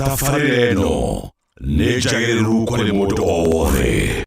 Tafareno, Nejageru Kolemotore.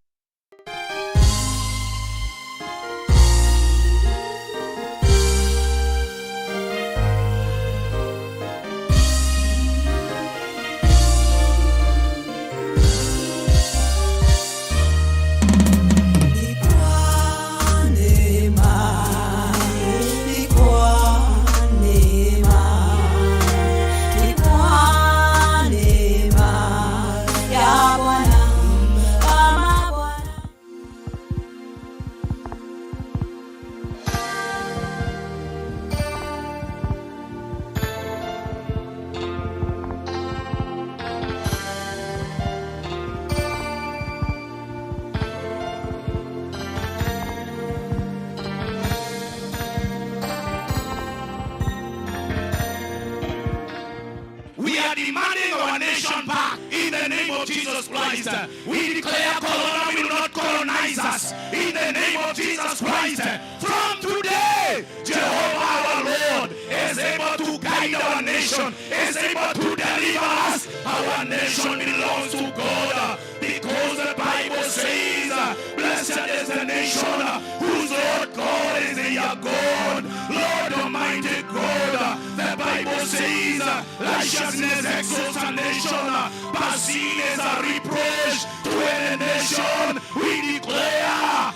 Demanding our nation back in the name of Jesus Christ. We declare Corona will not colonize us in the name of Jesus Christ. From today, Jehovah our Lord is able to guide our nation, is able to deliver us. Our nation belongs to God because the Bible says, blessed is the nation whose Lord God is their God. Lord Almighty God, the Bible says, righteousness exalts a nation, but sin is a reproach to any nation. We declare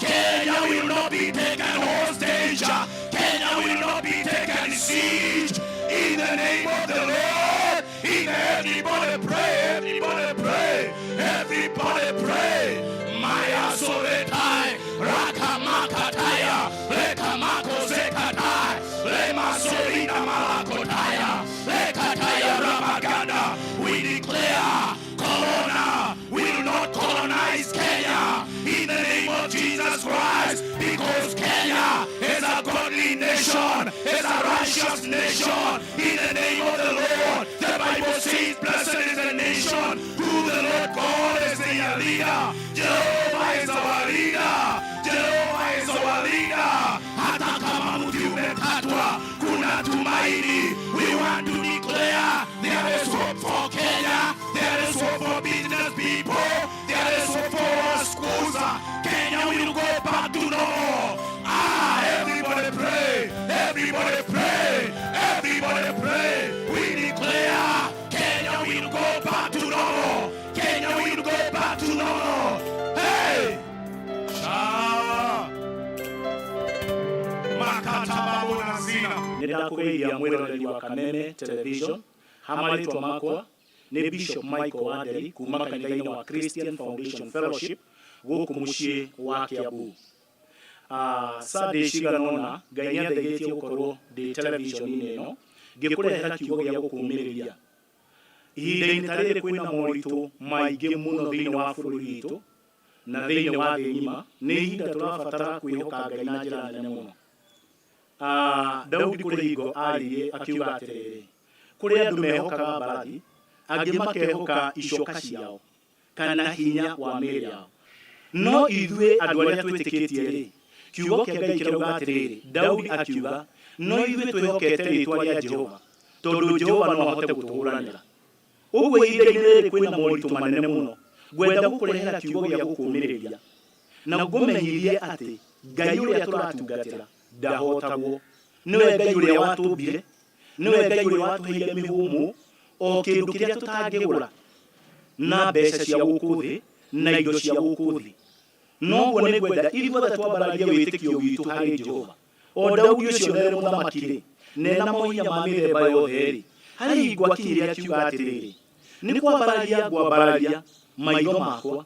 Kenya will not be taken hostage. Kenya will not be taken siege. In the name of the Lord, everybody pray, everybody pray, everybody pray. Maya soletai, rakamakataya, lekamako zekatai, lemasolina malakotaya, lekataya ramaganda. We declare Corona will not colonize Kenya in the name of Jesus Christ, because Kenya is a godly nation, is a righteous nation. In the name of the Lord, the Bible says, blessed is the nation who the Lord God is their leader. Jehovah is our leader. Jehovah is our leader. Hata kama mti umekatwa, kuna tumaini. We want to declare there is hope for Kenya. There is hope for business people. There is hope for our schools. Kenya will go back to normal. Everybody pray. Everybody pray. Everybody pray. We declare Kenya will go back to normal. Kenya will go back to normal. Hey! Ninakuidia mwiroreri wa Kameme Television hamalitwa makwa ni Bishop Michael Waderi kuma kanitha-ini wa Christian Foundation Fellowship guku mucii wa Kiambu. Sade ciganona Ngai nĩandeithĩtie gũkorwo ndĩ television-inĩ ĩno ngĩkũrehera kiugo gĩa gũkũũmĩrĩria. Ihinda-inĩ ta rĩrĩ kwĩna moritũ maingĩ mũno thĩinĩ wa bũrũri witũ na thĩinĩ wa thĩ ng'ima, nĩ ihinda tũrabatara kwĩhoka Ngai na njĩra nene mũno. Daudi kũrĩ hingo aririe akiuga atĩrĩrĩ, kũrĩ andũ mehokaga mbarathi, angĩ makehoka icoka ciao kana hinya wa mĩĩrĩ yao. No ithuĩ andũ arĩa twĩtĩkĩtie-rĩ, kiugo kĩa Ngai kĩrauga atĩrĩrĩ, Daudi akiuga, no ithuĩ twĩhokete rĩĩtwa rĩa Jehova, tondũ Jehova no ahote gũtũhũranĩra. Ũguo ihinda-inĩ rĩrĩ kwĩna moritũ manene mũno, ngwenda gũkũrehera kiugo gĩa gũkũũmĩrĩria na ngũmenyithie atĩ Ngai ũrĩa tũratungatĩra ndahotagwo. Nĩwe Ngai ũrĩa watũmbire, nĩwe Ngai ũrĩa watũheire mĩhũmũ, o kĩndũ kĩrĩa tũtangĩgũra na mbeca cia gũkũ thĩ na indo cia gũkũ thĩ. Noguo nĩ ngwenda ithuothe twambararie wĩtĩkio witũ harĩ Jehova. O Daudi ũcio nere mũthamaki-rĩ, nena mohinya ma mĩthemba yothe-rĩ, harĩ hingo akinyire akiuga atĩrĩrĩ, nĩ ngwambararia maitho makwa,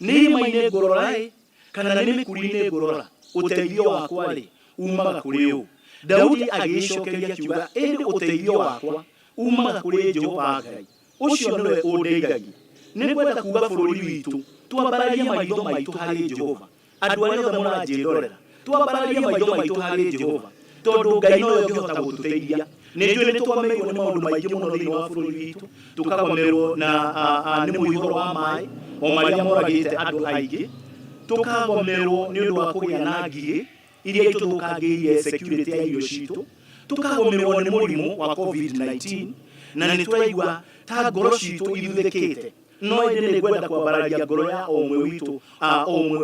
nĩ irĩma-inĩ ngũrora-ĩ, kana nĩ mĩkuru-inĩ ngũrora, ũteithio wakwa-rĩ umaga kũrĩ ũ? Daudi agĩcokeria akiuga, ĩndĩ ũteithio wakwa umaga kũrĩ Jehova Ngai, ũcio nĩwe ũndeithagia. Nĩ ngwenda kuuga bũrũri witũ twambararie maitho maitũ harĩ Jehova. Andũ arĩa othe mũranjĩrorera, twambararie maitho maitũ harĩ Jehova, tondũ Ngai nowe ũngĩhota gũtũteithia. Nĩ njũĩ nĩ tũgomeirwo nĩ maũndũ maingĩ mũno thĩinĩ wa bũrũri witũ, tũkagomerwo na nĩ mũihũro wa maĩ o marĩa moragĩte andũ aingĩ, tũkagomerwo nĩ ũndũ wa kũgĩa na ngigĩ iria itũthũkangĩirie security ya irio citũ, tukagomerwo nĩ mũrimũ wa COVID-19 na nĩ tũraigua ta ngoro citũ ithuthĩkĩte no ĩndĩ nĩ ngwenda kwambararia ngoro ya o ũmwe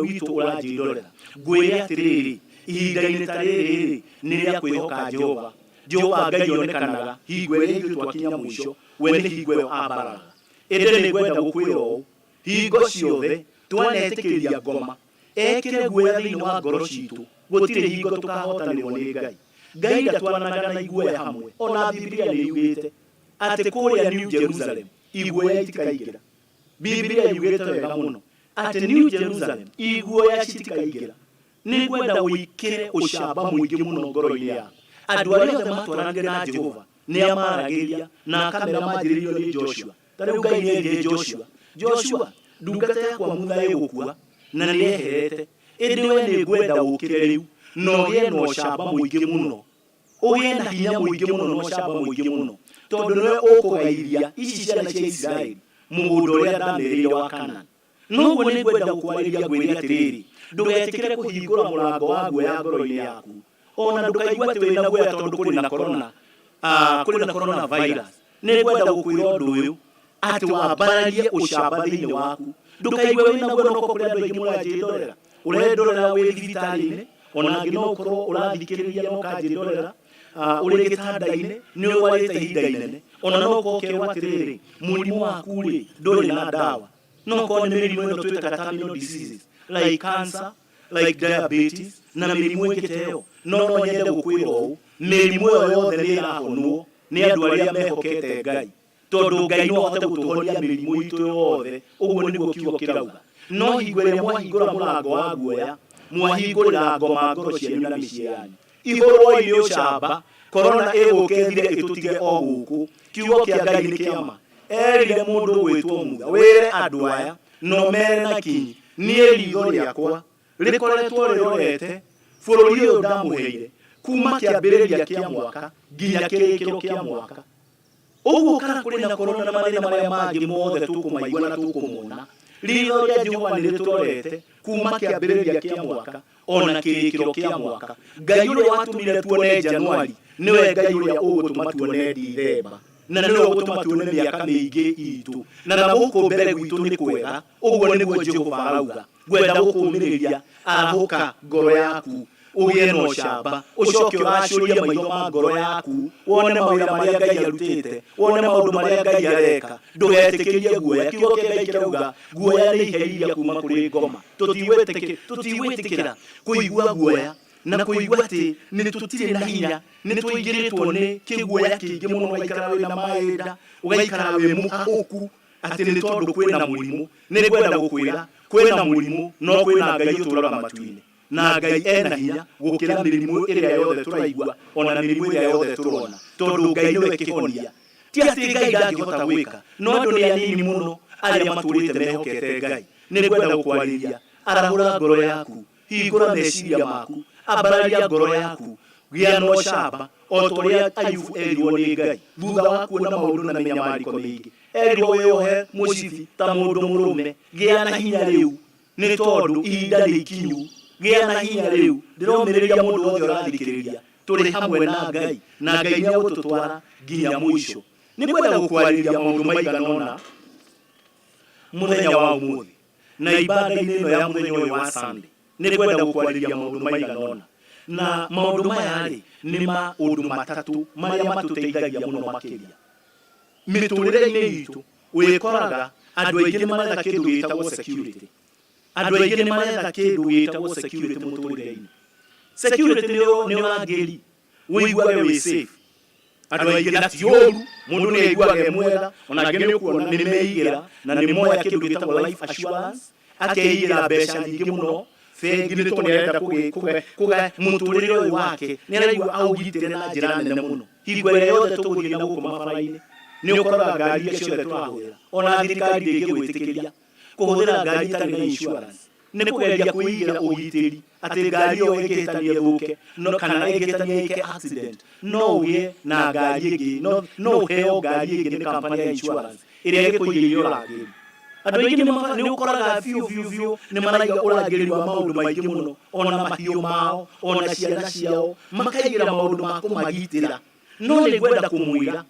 witũ ũranjĩrorera ngwĩre atĩrĩrĩ ihinda-inĩ ta rĩrĩ nĩ rĩa kwĩhoka Jehova Ngai onekanaga hingo ĩrĩa ithuĩ twakinya mũico we nĩ hingo ĩyo ambaraga ĩndĩ nĩ ngwenda gũkwĩra ũũ hingo ciothe twanetĩkĩria ngoma ekĩre guoya thĩinĩ wa ngoro citũ gũtirĩ hingo tũkahotanĩrwo nĩ Ngai ndatwananaga na iguoya hamwe ona Biblia nĩ yugĩte atĩ kũrĩa New Jerusalem iguoya itikaingĩra Biblia yugĩte wega mũno atĩ New Jerusalem iguoya citikaingĩra nĩ ngwenda wĩkĩre ũcamba mũingĩ mũno ngoro-inĩ yaku andũ arĩa othe matwaranire na Jehova nĩ amaragĩria na akamera manjĩrĩirio nĩ Joshua tarĩu Ngai nĩ erire Joshua ndungata yakwa mutha ĩgũkua na nĩ eherete ĩndĩ we nĩ ngwenda ũkĩre rĩu na ũgĩe na ũcamba mũingĩ mũno ũgĩe na hinya mũingĩ mũno na ũcamba mũingĩ mũno tondũ nĩwe ũkũgairia ici ciana cia Isiraeli mũgũnda ũrĩa ndamerĩire wa Kanani noguo nĩ ngwenda gũkwarĩria ngwĩre atĩrĩrĩ ndũgetĩkĩre kũhingũra mũrango wa guoya ngoro-inĩ yaku ona ndũkaigua atĩ wĩna guoya tondũ kũrĩ na coronavirus nĩ ngwenda gũkwĩra ũndũ ũyũ atĩ wambararie ũcamba thĩinĩ waku ndũkaigua wĩna guoya no kũrĩ andũ aingĩ mũranjĩndorera ũrendorera wĩ thibitarĩ-inĩ ona angĩ no ũkorwo ũrathikĩrĩria no kanjĩndorera ũrĩ gĩtanda-inĩ nĩ ũrwarĩte ihinda inene ona no ũkorwo ũkerwo atĩrĩrĩ mũrimũ waku rĩ ndũrĩ na ndawa no ũkorwo nĩ mĩrimũ ĩno twĩtaga terminal diseases like cancer like diabetes na mĩrimũ ĩngĩ ta ĩyo no nyende gũkwĩra ũũ mĩrimũ ĩyo yothe nĩ ĩrahonwo nĩ andũ arĩa mehokete Ngai tondũ Ngai no ahote gũtũhonia mĩrimũ itũ yothe ũguo nĩguo kiugo kĩrauga no hingo ĩrĩa mwahingũra mũrango wa guoya mwahingũrĩra ngoma ngoro cianyu na mĩciĩ yanyu ihũrwo nĩ ũcamba korona ĩgũkethire ĩtũtige o gũkũ kiugo kĩa Ngai nĩ kĩama erire mũndũ gwĩtwo mutha wĩre andũ aya no mere na kinyi niĩ riitho rĩakwa rĩkoretwo rĩrorete bũrũri ũyũ ndamũheire kuma kĩambĩrĩria kĩa mwaka nginya kĩrĩkĩro kĩa mwaka ũguo kana kũrĩ na korona na mathĩna marĩa mangĩ mothe tũkũmaigua na tũkũmona riitho rĩa Jehova nĩ rĩtũrorete kuma kĩambĩrĩria kĩa mwaka ona kĩrĩkĩro kĩa mwaka Ngai ũrĩa watũmire tuone Januari nĩwe Ngai ũrĩa ũgũtũma tuone Dithemba na nĩwe ũgũtũma tuone mĩaka mĩingĩ itũ na gũkũ mbere gwitũ nĩ kwega ũguo nĩguo Jehova arauga ngwenda gũkũũmĩrĩria arahũka ngoro yaku ũgĩe na ũcamba ũcoke ũracũrie maitho ma ngoro yaku wone mawĩra marĩa Ngai arutĩte wone maũndũ marĩa Ngai areka ndũgetĩkĩrie guoya kiugo kĩa Ngai kĩrauga guoya nĩ iheriria kuma kũrĩ ngoma tũtigwĩtĩkĩra kũigua guoya na kũigua atĩ nĩ tũtirĩ na hinya nĩ tũingĩrĩtwo nĩ kĩguoya kĩingĩ mũno ũgaikara wĩ na maĩnda ũgaikara wĩ mũhahũku atĩ nĩ tondũ kwĩna mũrimũ nĩ ngwenda gũkwĩra kwĩna mũrimũ no kwĩna Ngai ũtũũraga matu-inĩ na Ngai ena hinya gũkĩra mĩrimũ ĩrĩa yothe tũraigua ona mĩrimũ ĩrĩa yothe tũrona tondũ Ngai nĩwe kĩhonia ti atĩ Ngai ndangĩhota gwĩka no andũ nĩ anini mũno arĩa matũrĩte mehokete Ngai nĩ ngwenda gũkwarĩria arahũra ngoro yaku hingũra meciria maku ambararia ngoro yaku gĩa na ũcamba o ta ũrĩa Ayubu erirwo nĩ Ngai thutha wa kuona maũndũ na mĩnyamarĩko mĩingĩ erirwo wĩohe mũcibi ta mũndũ mũrũme gĩa na hinya rĩu nĩ tondũ ihinda nĩ ikinyu gĩa na hinya rĩu ndĩromĩrĩria mũndũ wothe ũrathikĩrĩria tũrĩ hamwe na Ngai na Ngai nĩ egũtũtwara nginya mũico nĩ ngwenda gũkwarĩria maũndũ maigana ũna mũthenya wa ũmũthĩ na ibada-inĩ ĩno ya mũthenya ũyũ wa Sunday nĩ ngwenda gũkwarĩria maũndũ maigana ũna na maũndũ maya rĩ nĩ maũndũ matatũ marĩa matũteithagia mũno makĩria mĩtũrĩre-inĩ itũ wĩkoraga andũ aingĩ nĩ maretha kĩndũ gĩtagwo security andũ aingĩ nĩ maretha kĩndũ gĩtagwo security mũtũrĩre-inĩ security nĩ ũrangĩri wĩiguage wĩ safe andũ aingĩ na ti ũru mũndũ nĩ aiguaga mwega ona angĩ nĩ ũkuona nĩ meigĩra na nĩ moya kĩndũ gĩtagwo life assurance akeigĩra mbeca nyingĩ mũno bengi nĩ tondũ nĩarenda kũge mũtũrĩre ũyũ wake nĩ araigua aũgitĩre na njĩra nene mũno hingo ĩrĩa yothe tũgũthiĩ na gũkũ mabara-inĩ nĩ ũkoraga ngari iria ciothe tũrahũthĩra ona thirikari ndĩngĩgwĩtĩkĩria kũhũthĩra ngari itarĩ na insurance nĩ kũgeria kwĩigĩra ũgitĩri atĩ ngari ĩyo ĩngĩhĩtania thũke kana ĩngĩhĩtania ĩke accident no ũgĩe na ngari ĩngĩ no ũheo ngari ĩngĩ nĩ company ya insurance ĩrĩa ĩgĩkũigĩire ũrangĩri andå aingä nä å koraga biå nä maraiga å rangä wa maå ndå maingä må no, ona mahiå mao, ona ciana ciao makaigä ra maå ndå ma kå magitä ra. No nä ngwenda kå mwä ra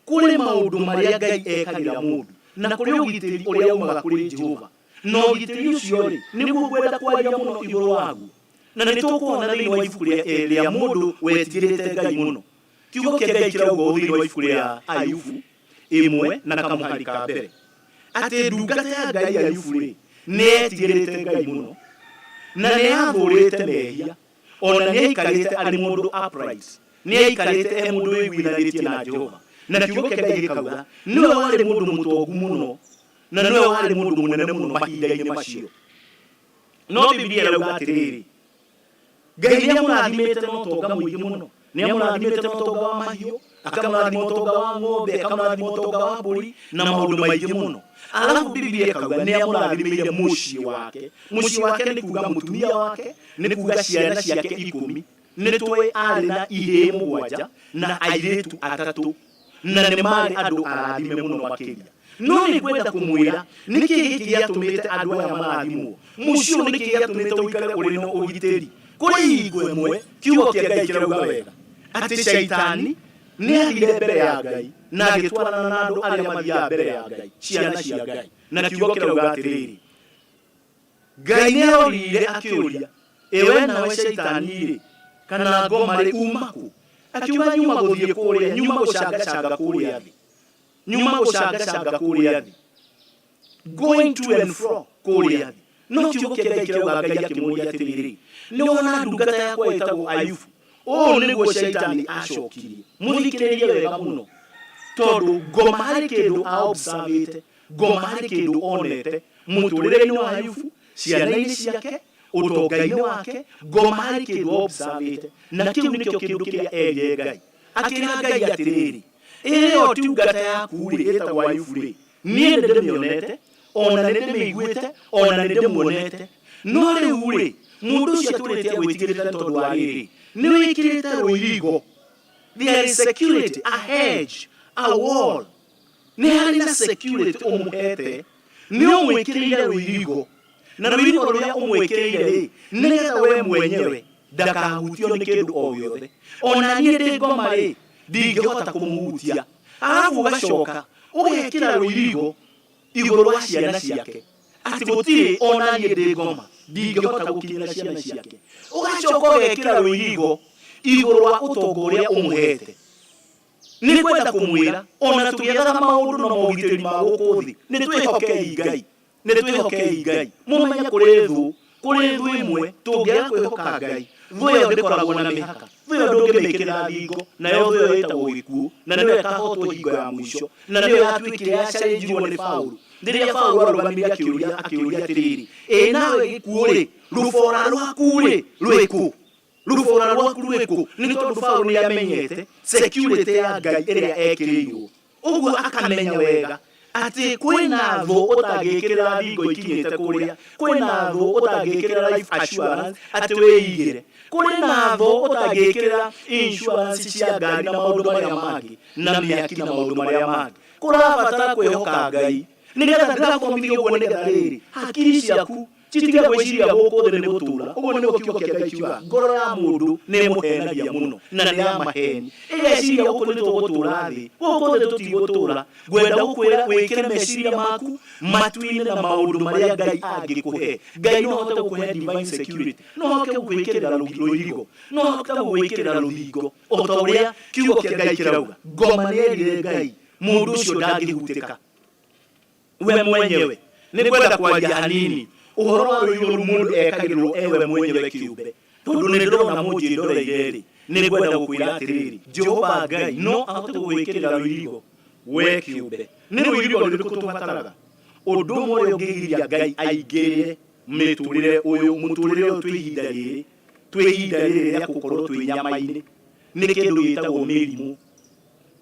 kå rä maå ndå marä a Ngai ekagä ra må ndå na kå rä å gitä ri å rä a umaga kå rä Jehova, na å gitä ri å cio rä nä guo ngwenda kwaria må no igå rå waguo. Na nä tå kuona thä inä wa ibuku rä a må ndå wetigä rä te Ngai må no. Kiugo kä Ngai kä rauga thä inä wa ibuku rä a Ayubu 1 na kamũhari ka mbere atä ndungata ya Ngai Ayubu rĩ nĩ etigĩrĩte Ngai mũno na nĩ athũrĩte mehia, ona nĩ aikarĩte arĩ mũndũ upright, nĩ aikarĩte e mũndũ wĩiguithanĩtie na Jehova. Na kiugo kĩa Ngai gĩkauga nĩwe warĩ mũndũ mũtongu mũno na nĩwe warĩ mũndũ mũnene mũno mahinda-inĩ macio. No Biblia ĩrauga atĩrĩrĩ, Ngai nĩ amũrathimĩte na ũtonga mũingĩ mũno, nĩ amũrathimĩte na ũtonga wa mahiũ, akamũrathima ũtonga wa ng'ombe, akamũrathima ũtonga wa mbũri na maũndũ maingĩ mũno. Alafu Biblia ĩkauga nĩ amũrathimĩire mũciĩ wake. Mũciĩ wake nĩ kuuga mũtumia wake, nĩ kuuga ciana ciake 10, nĩ tũĩ arĩ na ihĩĩ 7 na airĩtu 3, na nĩ marĩ andũ arathime mũno makĩria. No nĩ ngwenda kũmwĩra nĩkĩ gĩkĩ gĩatũmĩte andũ aya marathimwo, mũciĩ ũyũ nĩkĩ gĩatũmĩte ũikare ũrĩ na ũgitĩri. Kũrĩ hingo ĩmwe kiugo kĩa Ngai kĩrauga wega atĩ Shaitani nĩ athire mbere ya Ngai na agĩtwarana na andũ arĩa mathiaga mbere ya Ngai, ciana cia Ngai. Na kiugo kĩrauga atĩrĩrĩ, Ngai nĩ arorire akĩũria, we nawe Shaitani-rĩ kana ngoma-rĩ uma kũ? Akiuga nyuma gũthiĩ kũrĩa, nyuma gũcangacanga kũrĩa thĩ, nyuma gũcangacanga kũrĩa thĩ, going to and fro kũrĩa thĩ. No kiugo kĩa Ngai kĩrauga Ngai akĩmũria atĩrĩrĩ, nĩ wona ndungata yakwa ĩtagwo Ayubu, ũũ nĩguo Shaitani acokirie. Mũthikĩrĩrie wega mũno, tondũ ngoma harĩ kĩndũ aobservĩte, ngoma harĩ kĩndũ onete mũtũrĩre-inĩ wa Ayubu, ciana-inĩ ciake, ũtonga-inĩ wake, ngoma harĩ kĩndũ observĩte, na kĩu nĩkĩo kĩndũ kĩrĩa erire Ngai. Akĩra Ngai atĩrĩrĩ, ĩyo ndungata yaku-rĩ ĩtagwo Ayubu-rĩ, niĩ nĩ ndĩmĩonete, ona nĩ ndĩmĩiguĩte, ona nĩ ndĩmuonete. No rĩu-rĩ mũndũ ũcio atũrĩte gwĩtigĩrĩte tondũ wa rĩrĩ, nĩ wĩkĩrĩte rũirigo. There is security, a hedge, a wall. Nĩ harĩ na security ũmũhete, nĩ ũmwĩkĩrĩire rũirigo. Na rũirigo rũrĩa ũmwĩkĩrĩire-rĩ, nĩgetha we mwenyewe ndakahutio nĩ kĩndũ o gĩothe. Ona niĩ ndĩ ngoma-rĩ ndingĩhota kũmũhutia. Arabu ũgacoka ũgekĩra rũirigo igũrũ wa ciana ciake, atĩ gũtirĩ ona niĩ ndĩ ngoma ndingĩhota gũkinyĩra ciana ciake. Ũgacoka ũgekĩra rũirigo igũrũ wa ũtonga ũrĩa ũmũhete. Nĩ kwenda kũmwĩra ona tũgĩethaga maũndũ na mogitĩri ma gũkũ thĩ, nĩ twĩhokei Ngai, nĩ twĩhokei Ngai. Mũmenye kũrĩ thũ ĩmwe tũngĩaga kwĩhoka Ngai, thũ ĩyo ndĩkoragwo na mĩhaka. Thũ ĩyo ndũngĩmĩkĩrĩra thingo, nayo thũ ĩyo ĩtagwo gĩkuũ, na nĩyo ĩkahotwo hingo ya mũico, na nĩyo yatuĩkire yacarenjirwo nĩ Paũlũ. Rĩrĩa Paũlũ arũgamire akĩũria atĩrĩrĩ, ĩ nawe gĩkuũ-rĩ, rũbora rwaku-rĩ rwĩkũ? Rũbora rwaku rwĩkũ? Nĩ tondũ Paũlũ nĩ amenyete security ya Ngai ĩrĩa ekĩrĩirwo. Ũguo akamenya wega atĩ kwĩna thũ ũtangĩkĩrĩra thingo ikinyĩte kũrĩa, kwĩna thũ ũtangĩkĩrĩra life assurance atĩ wĩigĩre, kũrĩ na thũ ũtangĩkĩrĩra insurance cia ngari na maũndũ marĩa mangĩ na mĩaki na maũndũ marĩa mangĩ. Kũrabatara kwĩhoka Ngai. Nĩgetha ndĩrakwambia ũguo nĩgetha rĩrĩ hakiri ciaku citige gwĩciria gũkũ thĩ nĩ gũtũũra. Ũguo nĩguo kiugo kĩa Ngai kiuga, ngoro ya mũndũ nĩ ĩmũhenagia mũno na nĩ ya maheni. Ĩgeciria gũkũ nĩ tũgũtũũra thĩ, gũkũ thĩ tũtigũtũũra. Ngwenda gũkwĩra wĩkĩre meciria maku matu-inĩ na maũndũ marĩa Ngai angĩkũhe. Ngai no ahote gũkũhe divine security, no ahote gũgwĩkĩrĩra rũirigo, no ahote gũgwĩkĩrĩra rũthingo, o ta ũrĩa kiugo kĩa Ngai kĩrauga. Ngoma nĩ erire Ngai mũndũ ũcio ndangĩhutĩka. We mwenyewe nĩ kwenda kwaria hanini ũhoro wa rũirigo rũu mũndũ ekagĩrĩrwo ewe mwenyewe kĩũmbe, tondũ nĩ ndĩrona mũnjĩndoreire-rĩ, nĩ ngwenda gũkwĩra atĩrĩrĩ, Jehova Ngai no ahote gũgwĩkĩrĩra rũirigo we kĩũmbe. Nĩ rũirigo rũrĩkũ tũbataraga? Ũndũ ũmwe ũrĩa ũngĩgiria Ngai aingĩrĩre mũtũrĩre ũyũ twĩ ihinda rĩrĩ rĩa gũkorwo twĩ nyama-inĩ nĩ kĩndũ gĩtagwo mĩrimũ.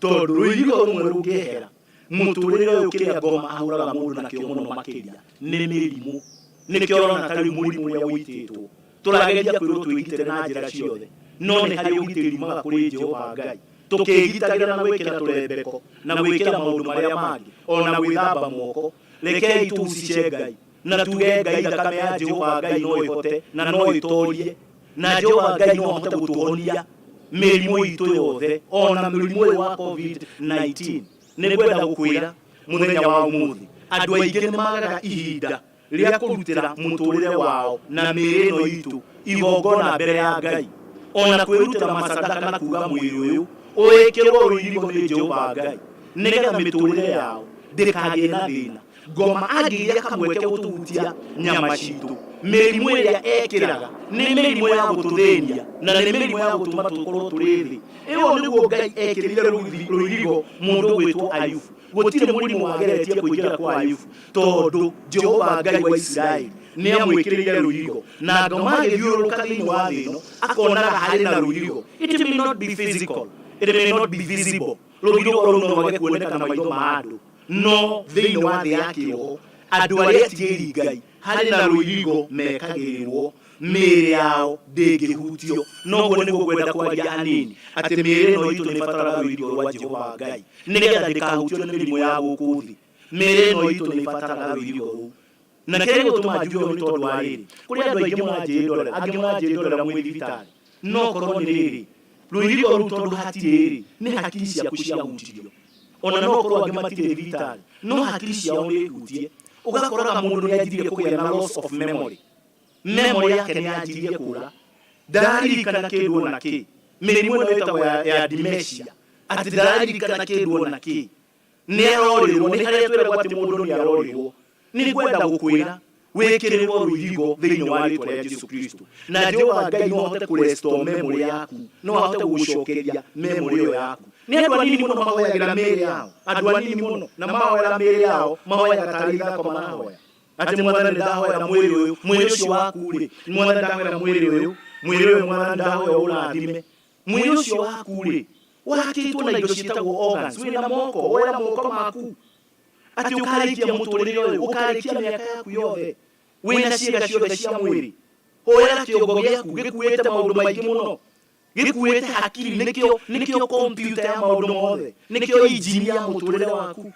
Tondũ rũirigo rũmwe rũngĩehera, mũtũrĩre ũyũ kĩrĩa ngoma ahũraga mũndũ nakĩo mũno makĩria nĩ mĩrimũ. Nĩkĩo ũrona ta rĩu mũrimũ ũrĩa wĩitĩtwo tũrageria kwĩrwo twĩgitĩre na njĩra ciothe, no nĩ harĩ ũgitĩri umaga kũrĩ Jehova Ngai. Tũkĩgitagĩra na gwĩkĩra tũrembeko na gwĩkĩra maũndũ marĩa mangĩ, ona gwĩthamba moko, reke itucice Ngai na tuge Ngai thakame ya Jehova Ngai no ihote na no itorie na Jehova Ngai no ahote gutuhonia mĩrimũ itũ yothe ona mũrimũ ũyũ wa COVID-19 nĩ ngwenda gũkwĩra mũthenya wa ũmũthĩ andũ aingĩ nĩ magaga ihinda rĩa kũrutĩra mũtũrĩre wao na mĩĩrĩ ĩno itũ igongona mbere ya Ngai ona kwĩrutĩra macandaka na kuga mwĩrĩ ũyũ ũĩkĩrwo rũirigo nĩ Jehova Ngai nĩgetha mĩtũrĩre yao ndĩkagĩe na thĩna ngoma angĩgĩa kamweke gũtuhutia nyama citũ mĩrimũ ĩrĩa ekĩraga nĩ mĩrimũ ya gũtũthĩnia na nĩ mĩrimũ ya gũtũma tũkorwo tũrĩ thĩ ĩyo nĩguo Ngai ekĩrire rũirigo mũndũ gwĩtwo Ayubu gũtirĩ mũrimũ wageretie kũingĩra kwa Ayubu tondũ Jehova Ngai wa Isiraeli nĩ amwĩkĩrĩire rũirigo na ngoma agĩthiũrũrũka thĩinĩ wa thĩ ĩno akonaga harĩ na rũirigo. It may not be physical, it may not be visible, rũirigo rũu no rwage kuoneka na maitho ma andũ no thĩinĩ wa thĩ ya kĩroho andũ arĩa etigĩri Ngai harĩ na rũirigo mekagĩrĩrwo mĩĩrĩ yao ndĩngĩhutio. Noguo nĩguo ngwenda kwaria hanini atĩ mĩĩrĩ ĩno itũ nĩ ĩbataraga rũirigo rwa Jehova Ngai nĩgetha ndĩkahutio nĩ mĩrimũ ya gũkũ thĩ. Mĩĩrĩ ĩno itũ nĩ ĩbataraga rũirigo rũu na kĩrĩa gĩgũtũma njuge ũũ nĩ tondũ wa rĩrĩ kũrĩ andũ aingĩ mũranjĩndorera angĩ mũranjĩndorera mwĩ thibitarĩ no korwo nĩ rĩrĩ rũirigo rũu tondũ hatirĩ rĩ nĩ hakiri ciaku ciahutirio ona no korwo angĩ matirĩ thibitarĩ no hakiri ciao nĩ hutie ũgakoraga mũndũ nĩ anjirie kũgĩa na loss of memory yake nĩ yanjirie kũra ndararirikana kĩndũ ona kĩ mĩrimũ ĩno ĩtagwo ya dementia atĩ ndararirikana kĩndũ ona kĩ nĩ arorirwo nĩ harĩa twĩragwo atĩ mũndũ nĩ arorirwo. Nĩ ngwenda gũkwĩra wĩkĩrĩrwo rũirigo thĩinĩ wa rĩĩtwa rĩa Jesũ Kristo na Jehova Ngai no ahote kũrestore memory yaku no ahote gũgũcokeria memory ĩyo yaku. Nĩ andũ anini mũno mahoyagĩra mĩĩrĩ yao andũ anini mũno na mahoyagĩra mĩĩrĩ yao mahoyaga tarĩ ithako marahoya atĩ Mwathani ndahoera mwĩrĩ ũyũ mwĩrĩ ũcio waku rĩ Mwathani ndahoera mwĩrĩ ũyũ Mwathani ndahoera ũrathime mwĩrĩ ũcio waku rĩ wakĩtwo na indo ciĩtagwo organs wĩna moko woera moko maku atĩ ũkarĩkia mũtũrĩre ũyũ ũkarĩkia mĩaka yaku yothe wĩna ciĩga ciothe cia mwĩrĩ hoera kĩongo gĩaku gĩkuĩte maũndũ maingĩ mũno gĩkuĩte hakiri nĩkĩo kompiuta ya maũndũ mothe nĩkĩo injini ya mũtũrĩre waku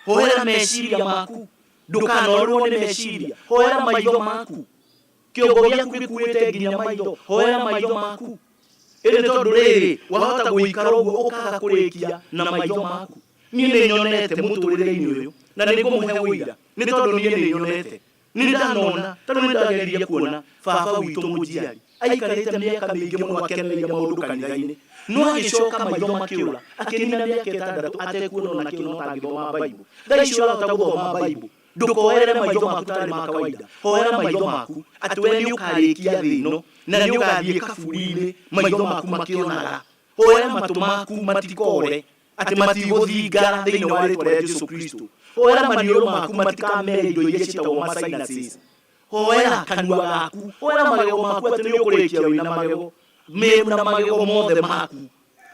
hoera meciria maku ndũkanorwo nĩ meciria hoera maitho maku kĩongo gĩaku gĩkuĩte nginya maitho hoera maitho maku ĩrĩ tondũ rĩrĩ wahota gũikara ũguo ũkaga kũrĩkia na maitho maku. Niĩ nĩ nyonete mũtũrĩre-inĩ ũyũ na nĩ ngũmũhe ũira nĩ tondũ niĩ nĩ nyonete nĩ ndanona tondũ nĩ ndageririe kuona baba witũ mũnjiari aikarĩte mĩaka mĩingĩ mũno akenereire maũndũ kanitha-inĩ no agĩcoka maitho makĩũra akĩnina mĩaka 6 atekuona ona kĩno atangĩthoma Bible. Thaa icio arahota gũthoma Bible ndũkoere maitho maku tarĩ ma kawaida hoera maitho maku atĩ we nĩ ũkarĩkia thĩ ĩno na nĩ ũgathiĩ kaburi-inĩ maitho maku makĩonaga hoera matũ maku matikore atĩ matigũthingara thĩinĩ wa rĩĩtwa rĩa Jesũ Kristo hoera maniũrũ maku matikamere indo iria ciĩtagwo sinuses hoera kanua gaku hoera magego maku atĩ nĩ ũkũrĩkia wĩna magego na magego mothe maku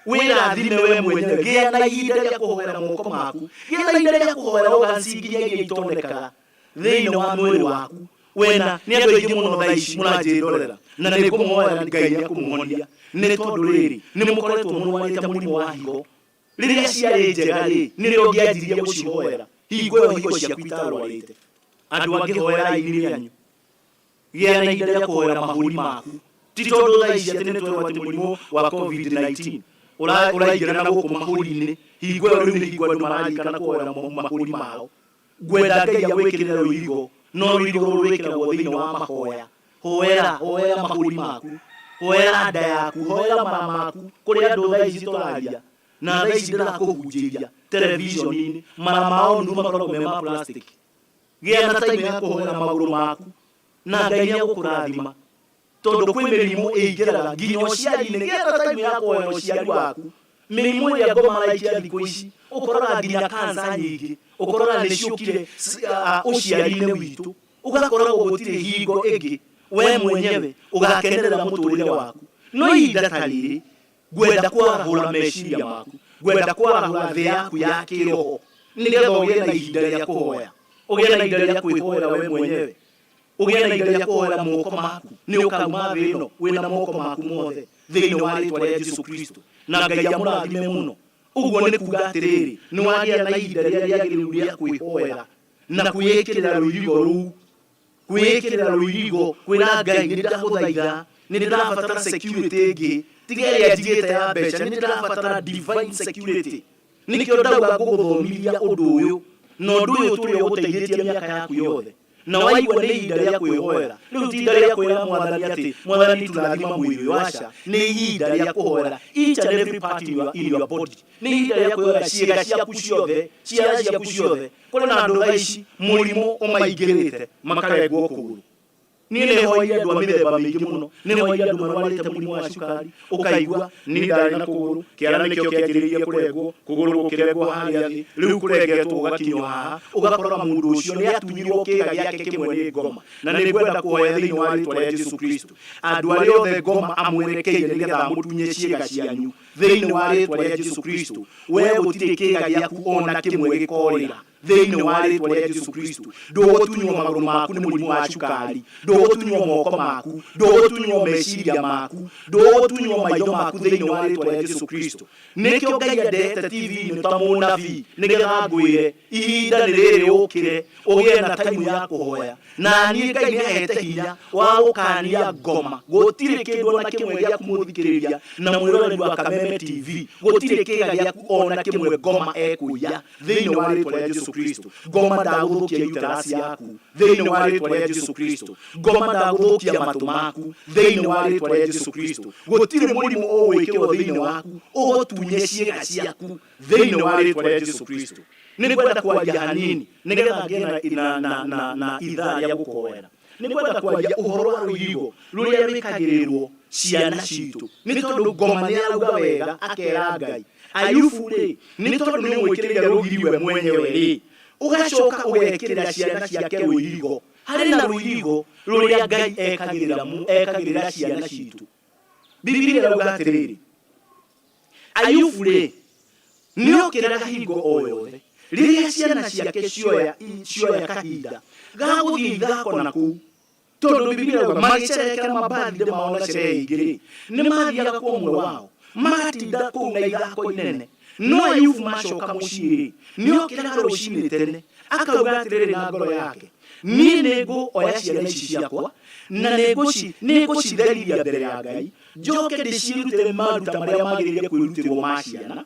wĩrathime we mwenyewe gĩa na ihinda rĩa kũhoera moko maku gĩa na ihinda rĩa kũhoera organs iria itonekaga thĩinĩ wa mwĩrĩ waku wena nĩ andũ aingĩ mũno thaa ici mũranjĩndorera na nĩ ngũmũhoera Ngai nĩ akũmũhonia nĩ tondũ rĩrĩ nĩ mũkoretwo mũrwarĩte mũrimũ wa higo rĩrĩa ciarĩ njega rĩ nĩrĩo ngĩanjirie gũcihoera hingo ĩyo higo ciaku itarwarĩte. Andũ angĩ hoerai ini rĩanyu gĩa na ihinda rĩa kũhoera mahũri maku ti tondũ thaa ici atĩ nĩ twerwo atĩ mũrimũ wa COVID-19 ũraingĩra na gũkũ mahũri-inĩ hingo ĩyo rĩu nĩ hingo andũ mararikana kũhoera mahũri mao. Ngwenda Ngai agwĩkĩrĩre rũirigo no rũirigo rũu rwĩkĩragwo thĩinĩ wa mahoya hoera mahũri maku hoera nda yaku hoera mara maku kũrĩ andũ thaa ici tũraria na thaa ici ndĩrakũhunjĩria televishoni-inĩ mara mao ndu makoragwo me ma plastic. Gĩa na time ya kũhoera magũrũ maku na Ngai nĩ agũkũrathima tondũ kwĩ mĩrimũ ĩingĩraga nginya ũciari-inĩ. Gĩa na time ya kũhoera ũciari waku mĩrimũ ĩrĩa ngũmaraikia thikũ ici ũkoraga nginya kansa nyingĩ ũkoraga nĩ ciũkire ũciari-inĩ witũ ũgakoragwo gũtirĩ hingo ĩngĩ we mwenyewe ũgakenerera mũtũrĩre waku. No ihinda ta rĩrĩ ngwenda kwarahũra meciria maku ngwenda kwarahũra thĩ yaku ya kĩroho nĩgetha ũgĩe na ihinda rĩa kũhoya ũgĩe na ihinda rĩa kwĩhoera we mwenyewe ũgĩe na ihinda rĩa kũhoera moko maku. Nĩ ũkauma thĩ ĩno wĩna moko maku mothe thĩinĩ wa rĩĩtwa rĩa Jesũ Kristo na Ngai amũrathime mũno. Ũguo nĩ kuuga atĩrĩrĩ nĩ wagĩa na ihinda rĩrĩa rĩagĩrĩru rĩa kwĩhoera na kwiyekirira rũirigo rũu kwiyekirira rũirigo kwĩra Ngai nĩ ndagũthaitha nĩ ndĩrabatara security ĩngĩ tiga ĩrĩa njigĩte ya mbeca nĩ ndĩrabatara divine security nĩkĩo ndauga ngũgũthomithia ũndũ ũyũ na ũndũ ũyũ tũrĩa ũgũteithĩtie mĩaka yaku yothe na waigua nĩ ihinda rĩa kwĩhoera rĩu ti ihinda rĩa kwĩra mwathani atĩ mwathani tũrathima mwĩrĩ waca nĩ ihinda rĩa kũhoera each and every part in your body nĩ ihinda rĩa kwĩhoera ciĩga ciaku ciothe kũrĩ na andũ aici mũrimũ ũmaingĩrĩte makarengwo kũgũrũ niĩ nĩ hoire andũ a mĩthemba mĩingĩ mũno nĩ hoire andũ marwarĩte mũrimũ wa cukari ũkaigua nĩ ndarĩ na kũgũrũ kĩara nĩkĩo kĩanjĩrĩirie kũrengwo kũgũrũ gũkĩrengwo harĩa thĩ rĩu kũrengetwo ũgakinywo haha ũgakora mũndũ ũcio nĩ atunyirwo kĩĩga gĩake kĩmwe nĩ ngoma na nĩ ngwenda kũhoya thĩinĩ wa rĩĩtwa rĩa Jesũ Kristo andũ arĩa othe ngoma amwerekeire nĩgetha mũtunye ciĩga cianyu thĩinĩ wa rĩĩtwa rĩa Jesũ Kristo we gũtirĩ kĩĩga gĩaku ona kĩmwe gĩkorĩra thĩinĩ wa rĩĩtwa rĩa Jesũ Kristo ndũgũtunywo magũrũ maku nĩ mũrimũ wa cukari ndũgũtunywo moko maku ndũgũtunywo meciria maku ndũgũtunywo maitho maku thĩinĩ wa rĩĩtwa rĩa Jesũ Kristo nĩkĩo Ngai endete TV-inĩ ta mũnabii nĩgetha ngwĩre ihinda nĩ rĩrĩ ũkĩre ũgĩe na taimu ya kũhoya na niĩ Ngai nĩ ahete hinya wa gũkania ngoma gũtirĩ kĩndũ ona kĩmwe gĩaku mũthikĩrĩria na mwĩroreri wa Kameme TV gũtirĩ kĩĩga gĩaku ona kĩmwe ngoma ekũiya thĩinĩ wa rĩĩtwa rĩa Jesũ Kristo ngoma ndagũthũkia uterasi yaku thĩinĩ wa rĩĩtwa rĩa Jesũ Kristo ngoma ndagũthũkia matũ maku thĩinĩ wa rĩĩtwa rĩa Jesũ Kristo gũtirĩ mũrimũ ũgwĩkĩrwo thĩinĩ waku ũgũtunye ciĩga ciaku thĩinĩ wa rĩĩtwa rĩa Jesũ Kristo nĩ ngwenda kwaria hanini nĩgetha ngĩe na ithaa rĩa gũkũhoera nĩ ngwenda kwaria ũhoro wa rũirigo rũrĩa rwĩkagĩrĩrwo ciana citũ nĩ tondũ ngoma nĩ arauga wega akera Ngai Ayubu rĩ nĩ tondũ nĩ mwĩkĩrĩire rũgiri we mwenyewe rĩ ũgacoka ũgekĩrĩra ciana ciake rũirigo harĩ na rũirigo rũrĩa Ngai ekagĩrĩra ciana citũ Biblia irauga atĩrĩrĩ Ayubu rĩ nĩ okĩraga hingo o yothe rĩrĩa ciana ciake cioya kahinda ga gũthiĩ ithako na kũu tondũ Biblia irauga magĩcerekera mabathirĩ mao na cirehe ingĩ nĩ mathiaga kwa ũmwe wao magatinda kũu na ithako inene no Ayubu macoka mũciĩ nĩ okĩraga rũcinĩ tene akauga atĩrĩrĩ na ngoro yake niĩ nĩngũoya ciana ici ciakwa na nĩngũcitherithia mbere ya Ngai njoke ndĩciĩrutĩre maruta marĩa magĩrĩire kwĩrutĩrwo ma ciana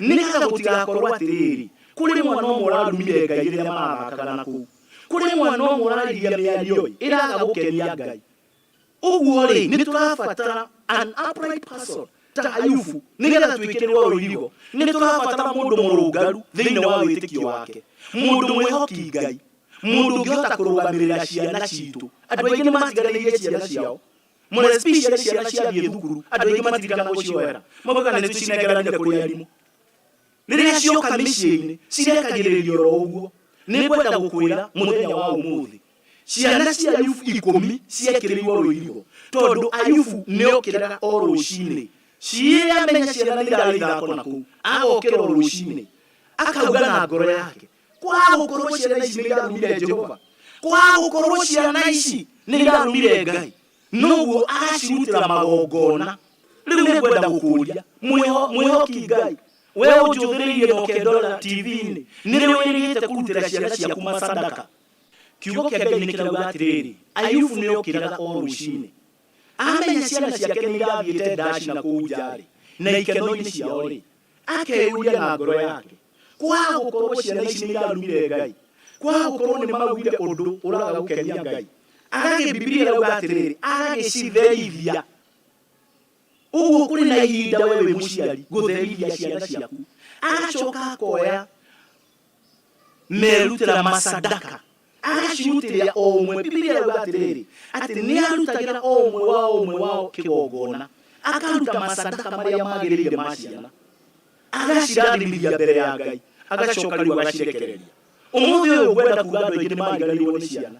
nĩgetha gũtigakorwo atĩrĩrĩ kũrĩ mwana ũmwe ũrarumire Ngai rĩrĩa marathakaga na kũu kũrĩ mwana ũmwe ũrariria mĩario ĩraga gũkenia Ngai ũguo rĩ nĩ tũrabatara an upright person ta Ayubu nĩgetha twĩkĩrwo rũirigo nĩ tũrabatara mũndũ mũrũngaru thĩinĩ wa wĩtĩkio wake mũndũ mwĩhoki Ngai mũndũ ũngĩhota kũrũgamĩrĩra ciana citũ andũ aingĩ nĩ matiganĩirie ciana ciao mũno especially ciana ciathiĩ thukuru andũ aingĩ matirikana gũcioera maugaga nĩ tũcinegeranire kũrĩ arimũ rĩrĩa cioka mĩciĩ-inĩ cirekagĩrĩrio oro ũguo nĩ ngwenda gũkwĩra mũthenya wa ũmũthĩ ciana cia Ayubu 10 ciekĩrĩirwo rũirigo tondũ Ayubu nĩ okĩraga o rũcinĩ ciamenya ciana nĩ irathiĩ ithako na kũu agokĩra rũcinĩ akauga na ngoro yake kwa gũkorwo ciana ici nĩ irarumire Jehova kwa gũkorwo ciana ici nĩ irarumire Ngai noguo agacirutĩra magongona rĩu nĩ ngwenda gũkũria mwĩhoki Ngai we ũnjũthĩrĩirie na ũkendora TV-inĩ nĩ wĩrĩte kũrutĩra ciana ciaku masadaka kiugo kĩa Ngai nĩ kĩrauga atĩrĩrĩ Ayubu nĩ okĩraga o rũcinĩ amenya ciana ciake nĩ irathiĩte ndaci na kũu njarĩ na ikeno-inĩ ciao rĩ akeyũria na ngoro yake kwa gũkorwo ciana ici nĩ irarumire Ngai kwa gũkorwo nĩ maugire ũndũ ũraga gũkenia Ngai agagĩ Biblia irauga atĩrĩrĩ agagĩcitherithia ũguo kũrĩ na ihinda we wĩ mũciari gũtherithia ciana ciaku agacoka akoya merutĩra masadaka agacirutĩra o ũmwe Biblia irauga atĩrĩrĩ atĩ nĩ arutagĩra o ũmwe wao kĩgongona akaruta masadaka marĩa magĩrĩire ma ciana agacirathimithia mbere ya Ngai agacoka rĩu agacirekereria ũmũthĩ ũyũ ngwenda kuga andũ aingĩ nĩ mariganĩirwo nĩ ciana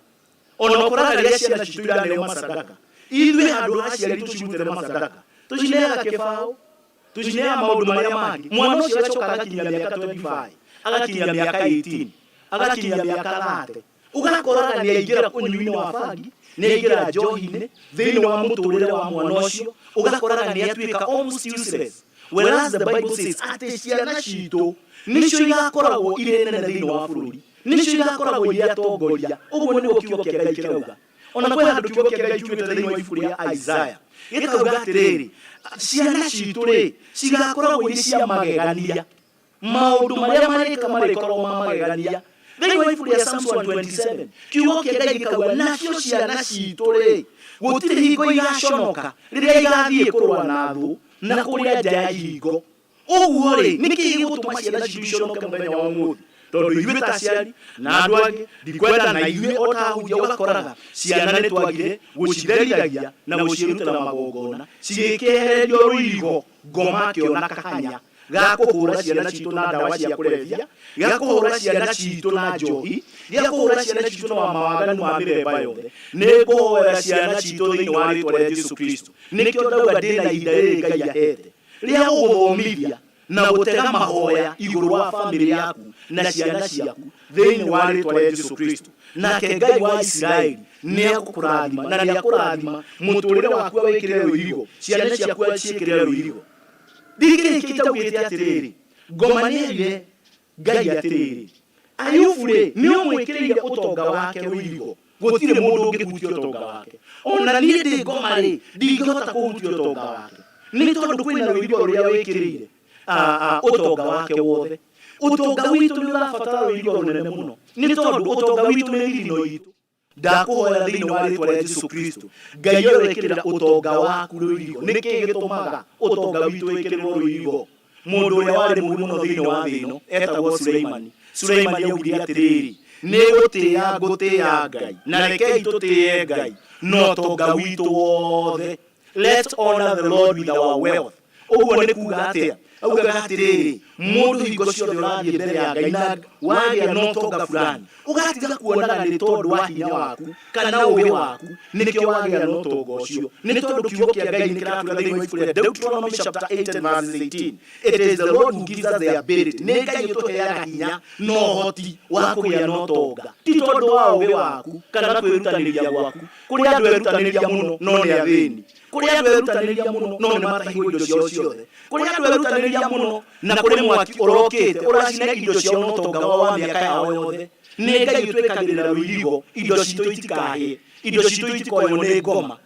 ona ũkoraga rĩrĩa ciana citũ iraneo masadaka ithuĩ handũ ha aciari tũcirutĩre masadaka tũcineaga kĩbaũ tũcineaga maũndũ marĩa mangĩ mwana ũcio agacoka agakinyia mĩaka 25 agakinyia mĩaka 18 agakinyia mĩaka 30 ugakoraga nĩ aingĩra ũnyui-inĩ wa bangi nĩ aingĩra njohi-inĩ thĩinĩ wa mũtũrĩre wa mwana ũcio ugakoraga nĩ atuĩka almost useless whereas the Bible says atĩ ciana citũ nĩcio igakoragwo irĩ nene thĩinĩ wa bũrũri nicio igakoragwo iria atongoria. Ũguo nĩguo kiugo kĩa Ngai kĩrauga. Ona kwĩ handũ kiugo kĩa Ngai kiumĩte thĩinĩ wa ibuku rĩa Isaiah gĩkauga atĩrĩrĩ, ciana citũ rĩ cigakoragwo irĩ cia magegania, maũndũ marĩa marĩkoragwo ma magegania. Thĩinĩ wa ibuku rĩa Psalms 127 kiugo kĩa Ngai gĩkauga nacio ciana citũ rĩ gũtirĩ hingo igaconoka rĩrĩa igathiĩ kũrũa na thũ na kũrĩa nja ya ihingo. Ũguo rĩ nĩkĩ gĩgũtũma ciana citũ iconoke mũthenya wa ũmũthĩ? Tondũ ithuĩ ta aciari na andũ angĩ ndikwenda na ithuĩ o ta ahunjia ũgakoraga ciana nĩ twagire gũcitherithagia na gũcirutĩra magongona cigĩkehererio rũirigo ngoma akĩona kahanya ga kũhũra ciana citũ na ndawa cia kũrebia, ga kũhũra ciana citũ na njohi, ga kũhũra ciana citũ na mawaganu ma mĩthemba yothe. Nĩ ngũhoera ciana citũ thĩinĩ wa rĩĩtwa rĩa Jesũ Kristo. Nĩkĩo ndauga ndĩna ihinda rĩrĩ Ngai ahete rĩa gũgũthomithia na gũtega mahoya igũrũ wa bamĩrĩ yaku na ciana ciaku thĩinĩ wa rĩĩtwa rĩa Jesũ Kristo. Nake Ngai wa Isiraeli nĩagũkũrathima na nĩakũrathima mũtũrĩre waku awĩkĩrĩre rũirigo, ciana ciaku aciĩkĩrĩre rũirigo. Ndikĩrĩkĩte augĩte atĩrĩrĩ, ngoma nĩerire Ngai atĩrĩrĩ, Ayubu rĩ nĩũmwĩkĩrĩire ũtonga wake rũirigo, gũtirĩ mũndũ ũngĩhutia ũtonga wake. Ona niĩ ndĩ ngoma rĩ ndingĩhota kũhutia ũtonga wake, nĩ tondũ kwĩna rũirigo rũrĩa wĩkĩrĩire ũtonga wake wothe. Ũtonga witũ nĩ ũrabatara rũirigo rũnene mũno, nĩ tondũ ũtonga witũ nĩ thithino itũ. Ndakũhoera thĩinĩ wa rĩĩtwa rĩa Jesũ Kristo, Ngai wĩkĩrĩra ũtonga waku rũirigo. Nĩkĩ gĩtũmaga ũtonga witũ wĩkĩrĩrwo rũirigo? Mũndũ ũrĩa warĩ mũũru mũno thĩinĩ wa thĩ ĩno etagwo Suleimani. Suleimani augire atĩrĩrĩ, nĩ gũtĩĩa ngũtĩĩa Ngai na rekei tũtĩe Ngai na ũtonga witũ wothe. Let's honor the Lord with our wealth. Ũguo nĩ kuuga atĩa? Augaga atĩrĩrĩ, mũndũ hingo ciothe ũrathiĩ mbere ya Ngai na wagĩa na ũtonga fulani ũgatiga kuonaga nĩ tondũ wa hinya waku kana ũũgĩ waku nĩkĩo wagĩa na ũtonga ũcio. Nĩ tondũ kiugo kĩa Ngai nĩ kĩratwĩra thĩinĩ wa ibuku rĩa Deuteronomy chapter 8 and verse 18, it is the Lord who gives us the ability. Nĩ Ngai ũtũheaga hinya na ũhoti wa kũgĩa na ũtonga, ti tondũ wa ũũgĩ waku kana kwĩrutanĩria gwaku. Kũrĩ andũ erutanĩria mũno no nĩ athĩni, kũrĩ andũ erutanĩria mũno no nĩ matahirwo indo ciao ciothe, kũrĩ andũ erutanĩria mũno na kũrĩ mwaki ũrokĩte ũracina indo ciao na ũtonga wao wa mĩaka yao yothe. Nĩ Ngai ũtwĩkagĩrĩra rũirigo indo citũ itikahĩe, indo citũ itikoywo nĩ ngoma.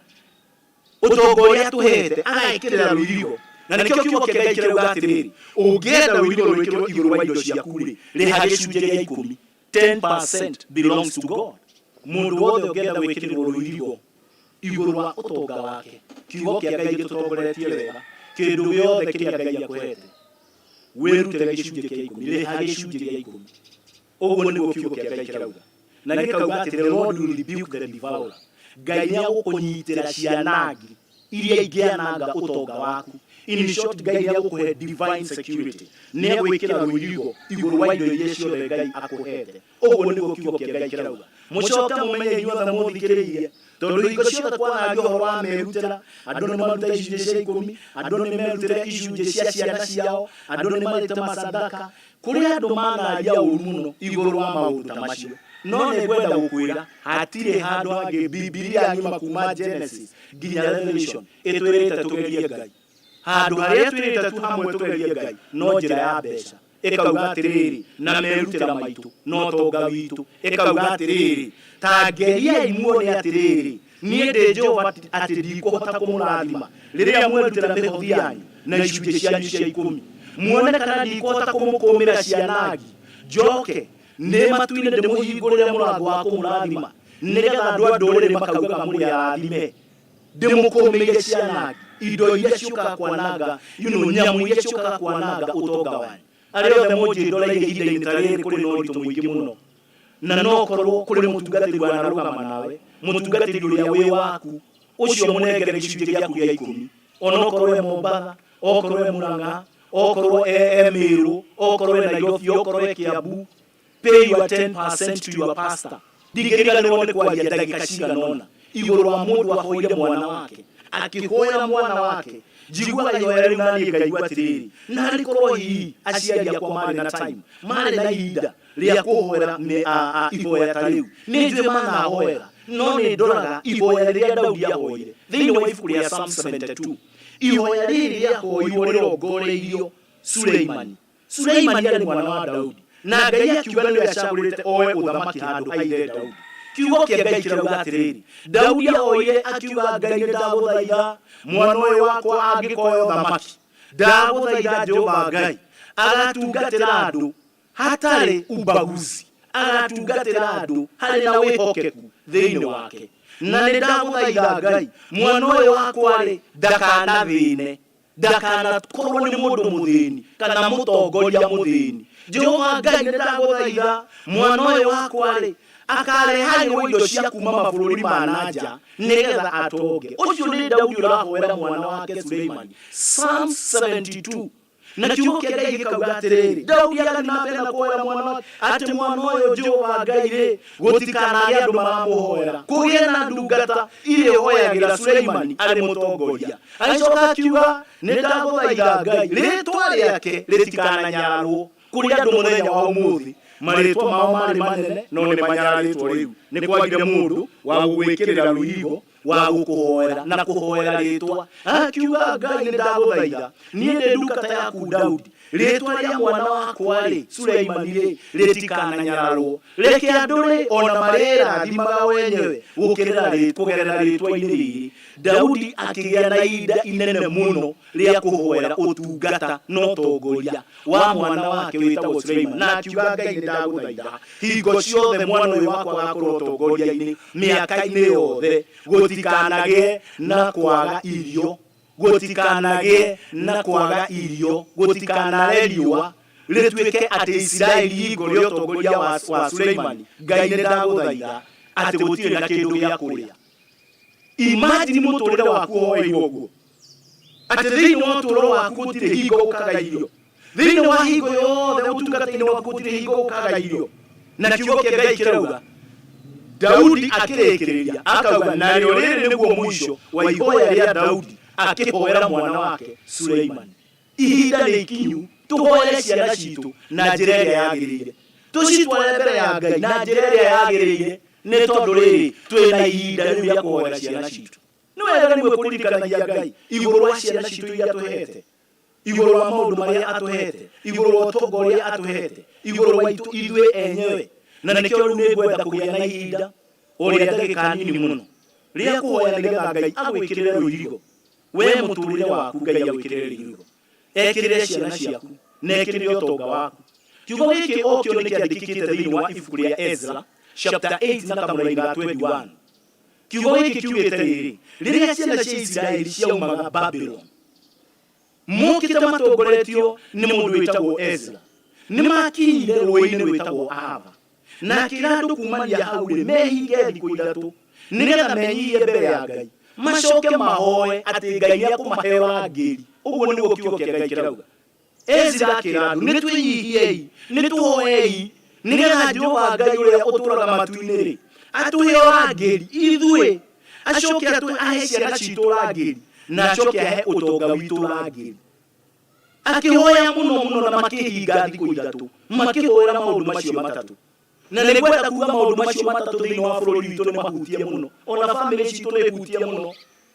Ũtonga ũrĩa tũhete agekĩrĩra rũirigo, na nĩkĩo kiugo kĩa Ngai kĩrauga atĩrĩrĩ, ũngĩenda rũirigo rwĩkĩrwo igũrũ wa indo ciaku rĩ rĩha gĩcunjĩ gĩa 10. 10% belongs to God. Mũndũ wothe ũngĩenda gwĩkĩrĩrwo rũirigo igũrũ wa ũtonga wake, kiugo kĩa Ngai gĩtũtongoretie wega, kĩndũ gĩothe kĩrĩa Ngai akũhete wĩrutĩre gĩcunjĩ kĩa 10, rĩha gĩcunjĩ gĩa 10. Ũguo nĩguo kiugo kĩa Ngai kĩrauga. Na gĩkauga atĩ the Lord will rebuke the devourer. Ngai nĩagũkũnyitĩra cianangi iria ingĩananga ũtonga waku. In short, Ngai nĩagũkũhe divine security, nĩagwĩkĩra rũirigo igũrũ wa indo iria ciothe Ngai akũhete. Ũguo nĩguo kiugo kĩa Ngai kĩrauga. Mũcoke mũmenye inyuothe mũthikĩrĩirie, tondũ hingo ciothe twanaria ũhoro wa merutĩra, andũ nĩ maruta icunjĩ cia 10, andũ nĩ merutĩra icunjĩ cia ciana ciao, andũ nĩ marĩte macandaka. Kũrĩ andũ manaria ũũru mũno igũrũ wa maũndũ ta macio, no nĩ ngwenda gũkwĩra hatirĩ handũ hangĩ Bibilia ng'ima kuma Genesis nginya Revelation ĩtwĩrĩte tũgerie Ngai. Handũ harĩa twĩrĩte tu hamwe tũgerie Ngai no njĩra ya mbeca. Ĩkauga atĩrĩrĩ, na merutĩra maitũ no ũtonga witũ. Ĩkauga atĩrĩrĩ, ta ngeriai muone atĩrĩrĩ, niĩ ndĩ Jehova atĩ ndikũhota kũmũrathima rĩrĩa mwerutĩra mĩhothi yanyu na icunjĩ cianyu cia 10. Muone kana ndikũhota kũmũkũmĩra cianangi, njoke nĩ matu-inĩ ndĩmũhingũrĩre mũrango wa kũmũrathima, nĩgetha andũ a ndũrĩrĩ makaugaga mũrĩ arathime. Ndĩmũkũmĩire cianangi, indo iria ciũkaga kwananga, nyamũ iria ciũkaga kwananga ũtonga wanyu. Arĩa othe mũnjĩndoreire ihinda-inĩ ta rĩrĩ kũrĩ na ũritũ mũingĩ mũno, na no korwo kũrĩ mũtungatĩri wanarũgama nawe, mũtungatĩri ũrĩa wĩ waku, ũcio mũnengere gĩcunjĩ gĩaku gĩa 10. Ona okorwo e Mombatha, okorwo e Murang'a, okorwo e Meru, okorwo e Nairobi, okorwo e Kiambu, pay your 10% to your pastor. Ndingĩriganĩrwo nĩ kwaria ndagĩka cigana ũna igũrũ wa mũndũ ahoire mwana wake, akĩhoera mwana wake. Njiguaga ihoya rĩu na niĩ ngaigua atĩrĩrĩ, narĩ korwo hihi aciari akwa marĩ na time, marĩ na ihinda rĩa kũhoera ihoya ta rĩu. Nĩ njũĩ manahoera, no nĩ ndoraga ihoya rĩrĩa Daudi ahoire thĩinĩ wa ibuku rĩa Psalm 72. Ihoya rĩrĩ rĩahoirwo rĩrongoreirio Suleimani. Suleimani arĩ mwana wa Daudi, na Ngai akiuga nĩ acagũrĩte oe ũthamaki handũ haire Daudi. Kiugo kĩa Ngai kirauga atĩrĩrĩ, Daudi oire akiuga Ngai ndagũthaitha mwana ũyũ wakwa angĩkoya ũthamaki, ndagũthaitha Jehova Ngai agatungatĩra andũ hatarĩ ubaguzi, agatungatĩra andũ harĩ na wĩhokeku thĩinĩ wake. Na nĩ ndagũthaitha Ngai mwana ũyũ wakwa rĩ ndakanathĩne, ndakanakorwo nĩ mũndũ mũthĩni kana mũtongoria mũthĩni. Jehova Ngai nĩ ndagũthaitha mwana ũyũ wakwa rĩ akarehairwo indo cia kuma mabũrũri ma nanja nĩgetha atonge. Ũcio nĩ Daudi ũrahoera mwana wake Suleimani. Psalm 72. Na kiugo kĩa Ngai gĩkauga atĩrĩrĩ, Daudi agathiĩ na mbere na kũhoera mwana wake atĩ mwana ũyũ Jehova Ngai rĩ gũtikanagĩe andũ maramũhoera, kũgĩe na ndungata irĩhoyagĩra Suleimani arĩ mũtongoria. Agĩcoka akiuga nĩ ndagũthaitha Ngai rĩĩtwa rĩake rĩtikananyararwo kũrĩ andũ mũthenya wa ũmũthĩ. Marĩtwa mao marĩ manene no nĩ manyararĩtwo rĩu. Nĩ kwagire mũndũ wa gũgwĩkĩrĩra rũhigo wa gũkũhoera na kũhoera rĩtwa. Akiuga Ngai nĩ ndagũthaitha niĩ ndĩ ndungata yaku Daudi, rĩtwa rĩa mwana wakwa rĩ Suleimani rĩ rĩtikananyararwo. Reke andũ rĩ ona marĩrathimaga wenyewe kũgerera rĩtwa-inĩ rĩrĩ. Daudi akĩgĩa na ihinda inene mũno rĩa kũhoera ũtungata na ũtongoria wa mwana wake wĩtagwo Suleimani. Na akiuga Ngai nĩ ndagũthaitha hingo ciothe mwana ũyũ wakwa agakorwo ũtongoria-inĩ mĩaka-inĩ yothe, gũtikanagĩe na kwaga irio, gũtikanagĩe na kwaga irio, gũtikanare riũa rĩtuĩke atĩ Isiraeli hingo rĩa ũtongoria wa Suleimani Ngai nĩ ndagũthaitha atĩ gũtirĩ na kĩndũ gĩa kũrĩa. Imagine mũtũrĩre waku woeirwo ũguo atĩ thĩinĩ wa ũtũũro waku gũtirĩ hingo ũkaga irio, thĩinĩ wa hingo yothe ũtungata-inĩ waku gũtirĩ hingo ũkaga irio. Na kiugo kĩa Ngai kĩrauga Daudi akĩrĩkĩrĩria akauga narĩo rĩrĩ nĩguo mũico wa ihoya rĩa Daudi akĩhoera mwana wake Suleimani. Ihinda nĩ ikinyu tũhoere ciana citũ na njĩra ĩrĩa yagĩrĩire, tũcitware mbere ya Ngai na njĩra ĩrĩa yagĩrĩire, nĩ tondũ rĩrĩ twĩna ihinda rĩu rĩa kũhoera ciana citũ. Nĩ wega nĩmwe kũririkanagia Ngai igũrũ wa ciana citũ iria tũhete, igũrũ wa maũndũ marĩa atũhete, igũrũ wa ũtonga ũrĩa atũhete, igũrũ wa ithuĩ enyewe. Na nĩkĩo rĩu nĩngwenda kũgĩa na ihinda ũrĩa ndagĩka nini mũno rĩa kũhoya nĩgetha Ngai agwĩkĩrĩre rũirigo. Wee mũtũrĩre waku Ngai agwĩkĩrĩre rũirigo, ekĩrĩre ciana ciaku na ekĩrĩre ũtonga waku. Kiugo gĩkĩ o kĩo nĩ kĩandĩkĩkĩte thĩinĩ wa ibuku rĩa Ezra chapter 8 na kamũraini ga 21. Kiugo gĩkĩ kiugĩte rĩrĩ, rĩrĩa ciana cia Isiraeli ciaumaga Babylon mokĩte matongoretio nĩ mũndũ wĩtagwo Ezra, nĩ makinyire rũĩ-inĩ rwĩtagwo Ahava. Na akĩra andũ kumania hau rĩ mehinge thikũ ithatũ nĩgetha menyihie mbere ya Ngai, macoke mahoe atĩ Ngai nĩakũmahe rangĩri. Ũguo nĩguo kiugo kĩa Ngai kĩrauga. Ezra akĩra andũ nĩ twĩnyihiei, nĩ tũhoei nĩgetha Jehova Ngai ũrĩa ũtũũraga matu-inĩ rĩ atũhe rangĩri ithuĩ, acoke ahe ciana citũ rangĩri na acoke ahe ũtonga witũ rangĩri. Akĩhoya mũno mũno na makĩhinga thikũ ithatũ makĩhoera maũndũ macio matatũ. Na nĩngwenda kuuga maũndũ macio matatũ thĩinĩ wa bũrũri witũ nĩ mahutie mũno, ona bamĩrĩ citũ nĩ ihutie mũno.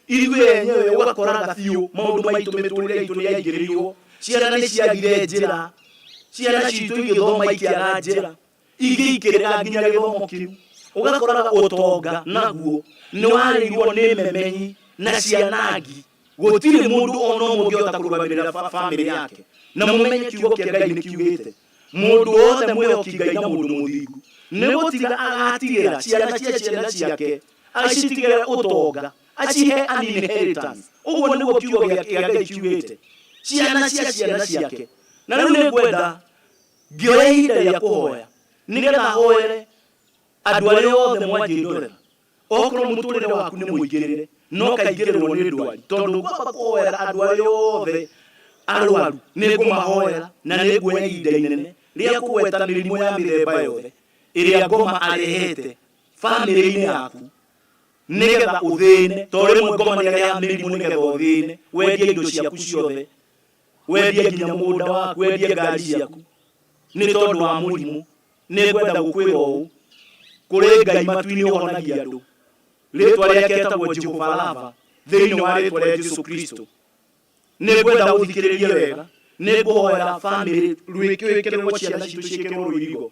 Ithuĩ enyewe ũgakoraga biũ maũndũ maitũ mĩtũrĩre itũ nĩ yaingĩrĩirwo, ciana nĩ ciagire njĩra, ciana citũ igĩthoma ikĩaga njĩra, igĩikĩrĩra nginya gĩthomo kĩu. Ũgakoraga ũtonga naguo nĩ warĩirwo nĩ memenyi na cianangi, gũtirĩ mũndũ ona ũmwe ũngĩhota kũrũgamĩrĩra bamĩrĩ yake. Na mũmenye kiugo kĩa Ngai nĩ kiugĩte mũndũ wothe mwĩhoki Ngai na mũndũ mũthingu nĩ gũtiga agatigĩra ciana ciake, acitigĩre ũtonga, acihe an inheritance. Ũguo nĩguo kiugo gĩa Ngai kiugĩte, ciana cia ciana ciake. Na rĩu nĩngwenda ngĩoya ihinda rĩa kũhoya nĩgetha hoere andũ arĩa othe mwanjĩndorera, okorwo mũtũrĩre waku nĩ mũingĩrĩre no kaingĩrĩrwo nĩ ndwari, tondũ ngwamba kũhoera andũ arĩa othe arwaru nĩngũmahoera na nĩngwoya ihinda inene rĩa kũgweta mĩrimũ ya mĩthemba yothe ĩrĩa ngoma arehete bamĩrĩ-inĩ yaku nĩgetha ũthĩne. Tondũ rĩmwe ngoma nĩareha mĩrimũ nĩgetha ũthĩne, wendie indo ciaku ciothe, wendie nginya mũgũnda waku, wendie ngari ciaku nĩ tondũ wa mũrimũ. Nĩngwenda gũkwĩra ũũ, kũrĩ Ngai matu-inĩ ũhonagia andũ. Rĩtwa rĩake rĩtagwo Jehova Rafa thĩinĩ wa rĩtwa rĩa Jesũ Kristo. Nĩngwenda ũthikĩrĩrie wega negohoera family rwikwekererwo ciana citu ciekerwo rwirigo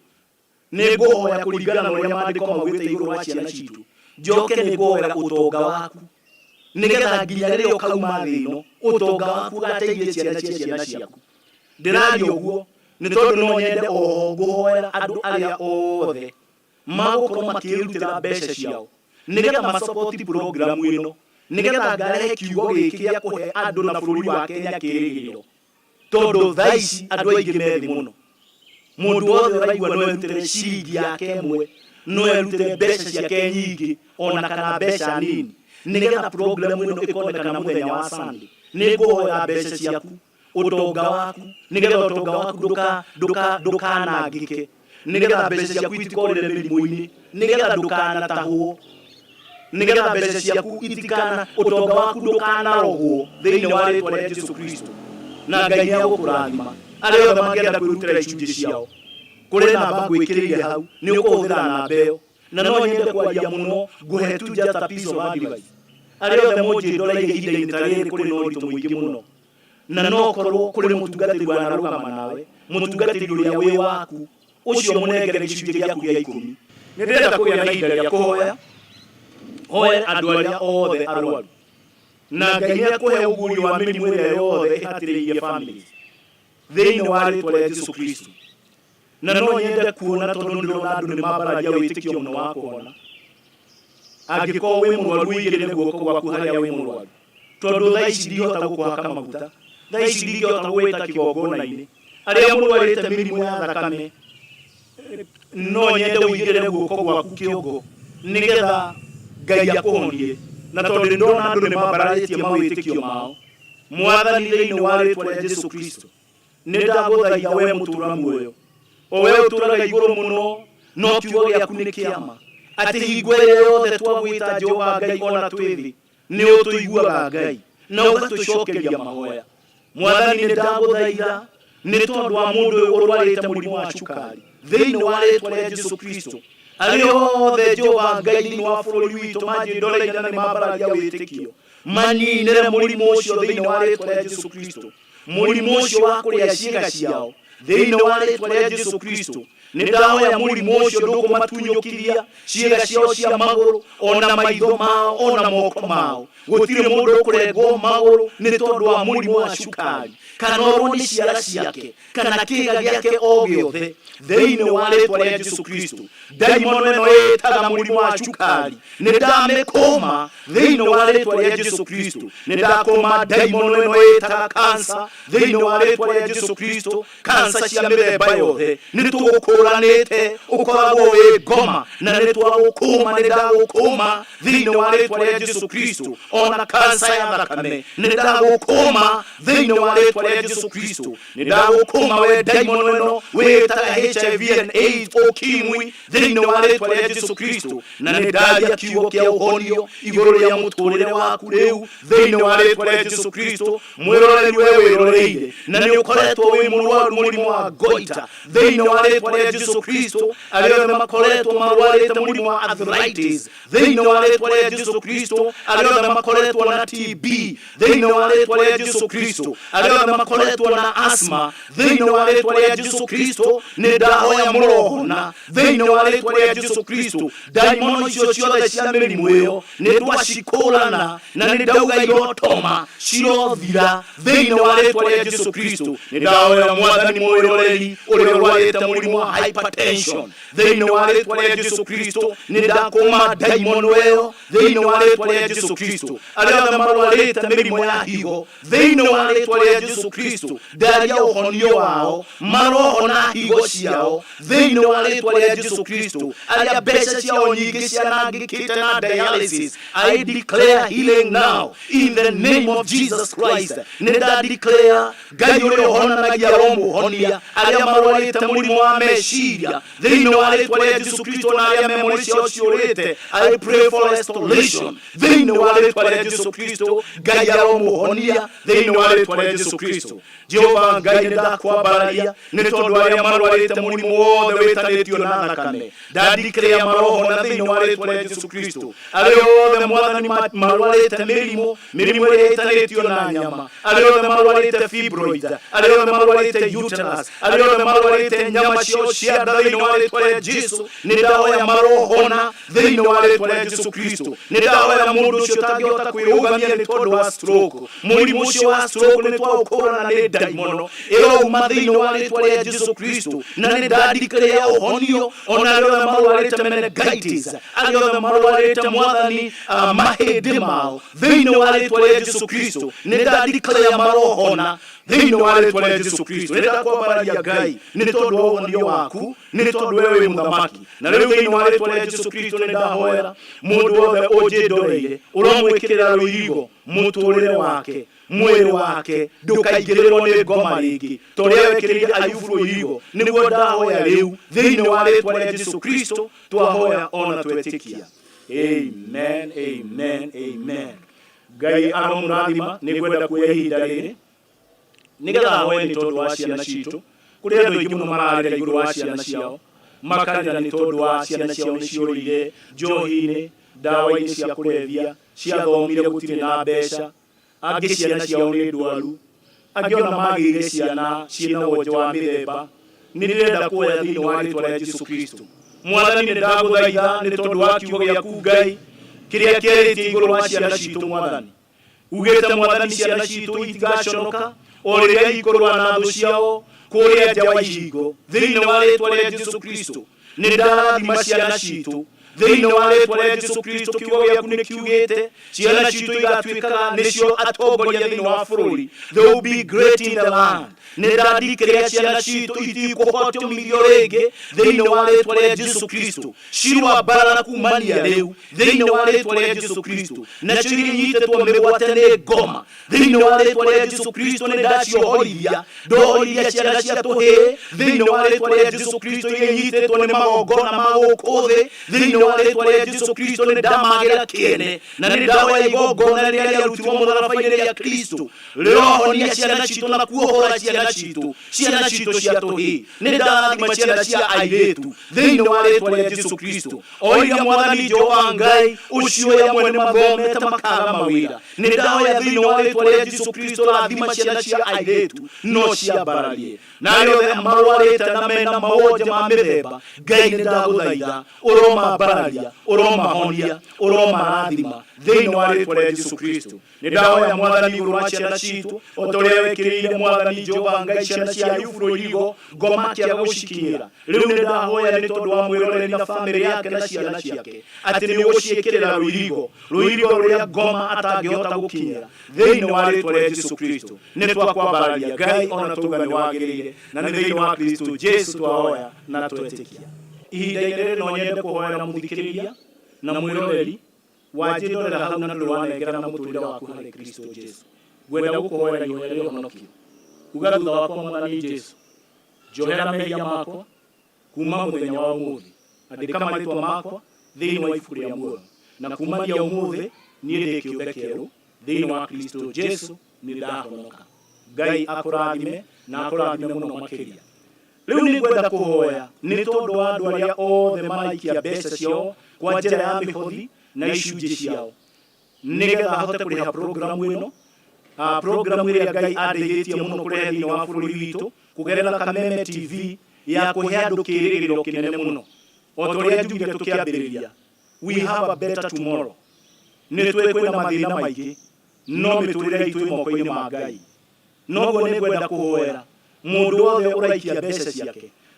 negohoya kuringana na uria maandiko maugite iguru wa ciana citu njoke negohoera utonga waku nigetha nginya riria ukauma thĩ ĩno utonga waku gateithie ciana ciaku ndĩraria ũguo nĩ tondũ no nyende oho ngũhoera andũ arĩa othe magũkorwo makĩrutĩra mbeca ciao nigetha macopoti programu ĩno nigetha ngarehe kiugo gĩkĩ gĩa kũhe andũ na bũrũri wa Kenya kĩĩrĩgĩrĩro tondũ thaa ici andũ aingĩ methi mũno mũndũ wothe ũraigua no erutĩre ciringi yake ĩmwe no erutĩre mbeca ciake nyingĩ ona kana mbeca nini nigetha programu ĩno ĩkonekana mũthenya wa Sunday nĩngũhoya mbeca ciaku utonga waku nigetha utonga waku ndukanangĩke nigetha mbeca ciaku itikorere mĩrimũ-inĩ nigetha ndukanatahwo nigetha mbeca ciaku itikana utonga waku ndukanarogwo thĩinĩ wa rĩĩtwa rĩa Jesũ Kristo na Ngai nĩagũkũrathima arĩa othe mangĩenda kwĩrutĩra icunjĩ ciao kũrĩ namba ngwĩkĩrĩire hau nĩ ũkũhũthĩra namba ĩyo na no nyende kwaria mũno ngũhe tu just a piece of advice arĩa othe mũnjĩndoreire ihinda-inĩ ta rĩrĩ kũrĩ na ũritũ mũingĩ mũno na no korwo kũrĩ mũtungatĩri wanarũgama nawe mũtungatĩri ũrĩa wĩ waku ũcio mũnengere gĩcunjĩ gĩaku gĩa 10 nĩ ndĩrenda kũgĩa na ihinda rĩa kũhoya hoye andũ arĩa othe arwaru na Ngai nĩakũhe ũguũrio wa mĩrimũ ĩrĩa yothe ĩhatĩrĩirie families thĩinĩ wa rĩĩtwa rĩa Jesũ Kristo na no nyende kuona tondũ ndĩrona andũ nĩ mambararia wĩtĩkio mũno wa kũhona angĩkorwo wĩ mũrwaru wĩigĩrĩre guoko gwaku harĩa wĩ mũrwaru tondũ thaa ici ndingĩhota gũkũhaka maguta thaa ici ndingĩhota gwĩta kĩgongona-inĩ arĩa mũrwarĩte mĩrimũ ya thakame no nyende wĩigĩrĩre guoko gwaku kĩongo nigetha Ngai akũhonie na tondũ ndĩrona andũ nĩ mambararĩtie mawĩtĩkio mao mwathani thĩinĩ wa rĩĩtwa rĩa Jesũ Kristo nĩ ndagũthaitha we mũtũũra muoyo o we ũtũũraga igũrũ mũno no kiugo gĩaku nĩ kĩama atĩ hingo ĩrĩa yothe twagwĩta Jehova Ngai ona twĩ thĩ nĩ ũtũiguaga Ngai na ũgatũcokeria mahoya mwathani nĩ ndagũthaitha nĩ tondũ wa mũndũ ũyũ ũrwarĩte mũrimũ wa cukari thĩinĩ wa rĩĩtwa rĩa Jesũ Kristo arĩa othe Jehova Ngai thĩinĩ wa bũrũri witũ manjĩndoreire na nĩ mambararia wĩtĩkio maninĩre mũrimũ ũcio thĩinĩ wa rĩĩtwa rĩa Jesũ Kristo mũrimũ ũcio wa kũrĩa ciĩga ciao thĩinĩ wa rĩĩtwa rĩa Jesũ Kristo nĩ ndahoya mũrimũ ũcio ndũkũmatunyũkithia ciĩga ciao cia magũrũ ona maitho mao ona moko mao gũtirĩ mũndũ ũkũrengwo magũrũ nĩ tondũ wa mũrimũ wa cukari kana orwo nĩ ciara ciake kana kĩĩga gĩake o gĩothe thĩinĩ wa rĩĩtwa rĩa Jesũ Kristo ndaimono ĩno ĩtaga mũrimũ wa cukari nĩ ndamĩkũma thĩinĩ wa rĩĩtwa rĩa Jesũ Kristo nĩ ndakũma ndaimono ĩno ĩtaga kansa thĩinĩ wa rĩĩtwa rĩa Jesũ Kristo kansa cia mĩthemba yothe nĩ tũgũkũranĩte ũkoragwo wĩ ngoma na nĩ twagũkũma nĩ ndagũkũma thĩinĩ wa rĩĩtwa rĩa Jesũ Kristo ona kansa ya thakame nĩ ndagũkũma thĩinĩ wa rĩĩtwa rĩa Jesũ Kristo nĩ ndagũkũma we ndaimono ĩno wĩtaga HIV and AIDS ũkimwi thĩinĩ wa rĩĩtwa rĩa Jesũ Kristo na nĩ ndaria kiugo kĩa ũhonio igũrũ rĩa mũtũũrĩre waku rĩu thĩinĩ wa rĩĩtwa rĩa Jesũ Kristo mwĩroreri we wĩroreire na nĩ ũkoretwo wĩ mũrwaru mũrimũ wa goita thĩinĩ wa rĩĩtwa rĩa Jesũ Kristo arĩa othe makoretwo marwarĩte mũrimũ wa arthritis thĩinĩ wa rĩĩtwa rĩa Jesũ Kristo arĩa othe makoretwo na TB thĩinĩ wa rĩĩtwa rĩa Jesũ Kristo arĩa othe makoretwo na asthma thĩinĩ wa rĩĩtwa rĩa Jesũ Kristo nĩ ndahoya mũrohona thĩinĩ wa rĩĩtwa rĩa Jesũ Kristo ndaimono icio ciothe cia mĩrimũ ĩyo nĩ twacikũrana na nĩ ndauga irotoma cirothira thĩinĩ wa rĩĩtwa rĩa Jesũ Kristo nĩ ndahoya mwathani mwĩroreri ũrĩa ũrwarĩte mũrimũ wa hypertension thĩinĩ wa rĩĩtwa rĩa Jesũ Kristo nĩ ndakũma ndaimono ĩyo thĩinĩ wa rĩĩtwa rĩa Jesũ Kristo arĩa othe marwarĩte mĩrimũ ya higo thĩinĩ wa rĩĩtwa rĩa Jesũ Kristo ndaria ũhonio wao marohona higo ciao thĩinĩ wa rĩĩtwa rĩa Jesũ Kristo arĩa mbeca ciao nyingĩ cianangĩkĩte na dialysis I declare healing now in the name of Jesus Christ nĩ nda declare Ngai ũrĩa ũhonanagia roho mahonia aria marwarite murimo wa meciria thiini wa ritwa ria Jesu Kristo na aria memori ciao ciurite. I pray for restoration thiini wa ritwa ria Jesu Kristo. Ngai aromuhonia thiini wa ritwa ria Jesu Kristo. Jehova Ngai ndakwambararia ni tondu aria marwarite murimo wothe witanitio na thakame ndandikire marohona thiini wa ritwa ria Jesu Kristo. Aria othe mwathani marwarite mirimu iria itanitio na nyama, aria othe marwarite fibroid, aria othe marwarite uterus, aria othe marwarite nyama ciao cia nda thiini wa ritwa ria Jesu, ni ndahoya marohona thiini wa ritwa ria Jesu Kristo. Ni ndahoya mundu ucio tangihota kwirugania ni tondu wa stroke, murimu ucio wa stroke ni twaukũrana ni daimono irauma thiini wa ritwa ria Jesu Kristo. Na ni ndandikire uhonio ona aria othe marwarite meningitis, aria othe marwarite mwathani mahĩndĩ mao thiini wa ritwa ria Jesu Kristo. Ni ndandikire marohona thiini wa ritwa ria Jesu Kristo. Ni ndakwambararia Ngai ni tondu wa uhonio waku, ni tondu wewe wi muthamaki. Na riu thiini wa ritwa ria Jesu Kristo ni ndahoera mundu wothe unjindoreire uromwikirira ruirigo muturire wake mwiri wake ndukaingĩrĩrwo ni ngoma ringi toria wekirire Ayubu ruirigo. Niguo ndahoya riu thiini wa ritwa ria Jesu Kristo twahoya ona twetikia. Amen, amen, amen. Ngai aromurathima. Nigwenda kuoya ihinda riri nigetha hoye ni tondu wa ciana citu kuri andu aingi muno mararira iguru wa ciana ciao makarira ni tondu wa ciana ciao ni ciurire njohi-ini ndawa-ini cia kurevia ciathomire gutire na mbeca, angi ciana ciao ni ndwaru, angi ona magĩire ciana ciĩna wonje wa mĩthemba. Nĩ ndĩrenda kuoya thiini wa ritwa ria Jesu Kristo. Mwathani nĩ ndagũthaitha nĩ tondu wa kiugo gĩaku Ngai kĩrĩa kĩarĩtie igũrũ wa ciana citũ Mwathani. Ugĩte Mwathani ciana citũ itigaconoka o rĩrĩa ikũrũa na thũ ciao kũrĩa nja wa ihingo thiini wa ritwa ria Jesu Kristo. Nĩ ndarathima ciana citũ thiini wa ritwa ria Jesu Kristo. Kiugo gĩaku nĩ kiugĩte ciana citũ igatuĩkaga nĩcio atongoria thiini wa bũrũri. They will be great in the land. Nĩ ndandikĩre ciana citũ itikũhotomithio rĩngĩ thiini wa ritwa ria Jesu Kristo. Cirua mbara na kumania rĩu thiini wa ritwa ria Jesu Kristo. Nacio irinyitetwo mĩgwate nĩ ngoma thiini wa ritwa ria Jesu Kristo. Nĩ ndaciohorithia ndohorithia ciana cia tũhĩĩ thiini wa ritwa ria Jesu Kristo. Irinyitetwo nĩ magongona ma gũkũ thĩ thiini wa ritwa ria Jesu Kristo. Nĩ ndamagĩra kĩene na nĩ ndahoya igongona rĩrĩa rĩarutirwo mũtharaba-inĩ rĩa Kristo rĩrohonia ciana citũ na kuohora ciana citũ cia tũhĩĩ. Nĩ ndarathima ciana cia airĩtu thiini wa ritwa ria Jesu Kristo. O iria Mwathani Jehova Ngai ucio ya mwene mathomete makaga mawĩra. Nĩ ndahoya thiini wa ritwa ria Jesu Kristo rathima ciana cia airĩtu no ciambararie na arĩa othe marwarĩte na mena maonje ma mĩthemba. Ngai nĩ ndagũthaitha ũromambararia ũromahonia ũromarathima thiini wa ritwa ria Jesu Kristo. Nĩ ndahoya Mwathani igũrũ wa ciana citũ o ta ũrĩa wekĩrĩire Mwathani Jehova Ngai ciana cia Ayubu ruirigo ngoma kĩaga gũcikinyĩra. Rĩu nĩ ndahoya nĩ tondu wa mwĩroreri na bamĩrĩ yake na ciana ciake atĩ nĩ ũgũciĩkĩrĩra ruirigo rũrĩa ngoma atangĩhota gũkinyĩra thiini wa ritwa ria Jesu Kristo. Nĩ twakwambararia Ngai ona tuga nĩ wagĩrĩire na nĩ thiini wa Kristo Jesu twahoya na twetĩkia. Ihinda-inĩ rĩrĩ no nyende kũhoera mũthikĩrĩria na mwĩroreri wanjĩndorera hau na ndũrĩ wanengera na mũtũrĩre waku harĩ Kristo Jesu. Ngwenda gũkũhoera ihoya rĩa ũhonokio. Uga thutha wakwa Mwathani Jesu, njohera mehia makwa kuma mũthenya wa ũmũthĩ, andĩka marĩtwa makwa thiini wa ibuku rĩa muoyo, na kumania ũmũthĩ niĩ ndĩ kĩũmbe kĩerũ thiini wa Kristo Jesu nĩ ndahonoka. Ngai akũrathime na akũrathime mũno makĩria. Rĩu nĩ ngwenda kũhoya nĩ tondu wa andũ arĩa othe maraikia mbeca ciao kwa njĩra ya mĩhothi na icunjĩ ciao nĩgetha ahote kũrĩha programu ĩno, programu ĩrĩa Ngai andeithĩtie mũno kũrehe thiini wa bũrũri witũ kũgerera Kameme TV ya kũhe andũ kĩĩrĩgĩrĩro kĩnene mũno. O ta ũrĩa njugire tũkĩambĩrĩria, we have a better tomorrow. Nĩ tũĩ kwĩna mathĩna maingĩ no mĩtũrĩre itũ ĩ moko-inĩ ma Ngai. Noguo nĩ ngwenda kũhoera mundu wothe ũraikia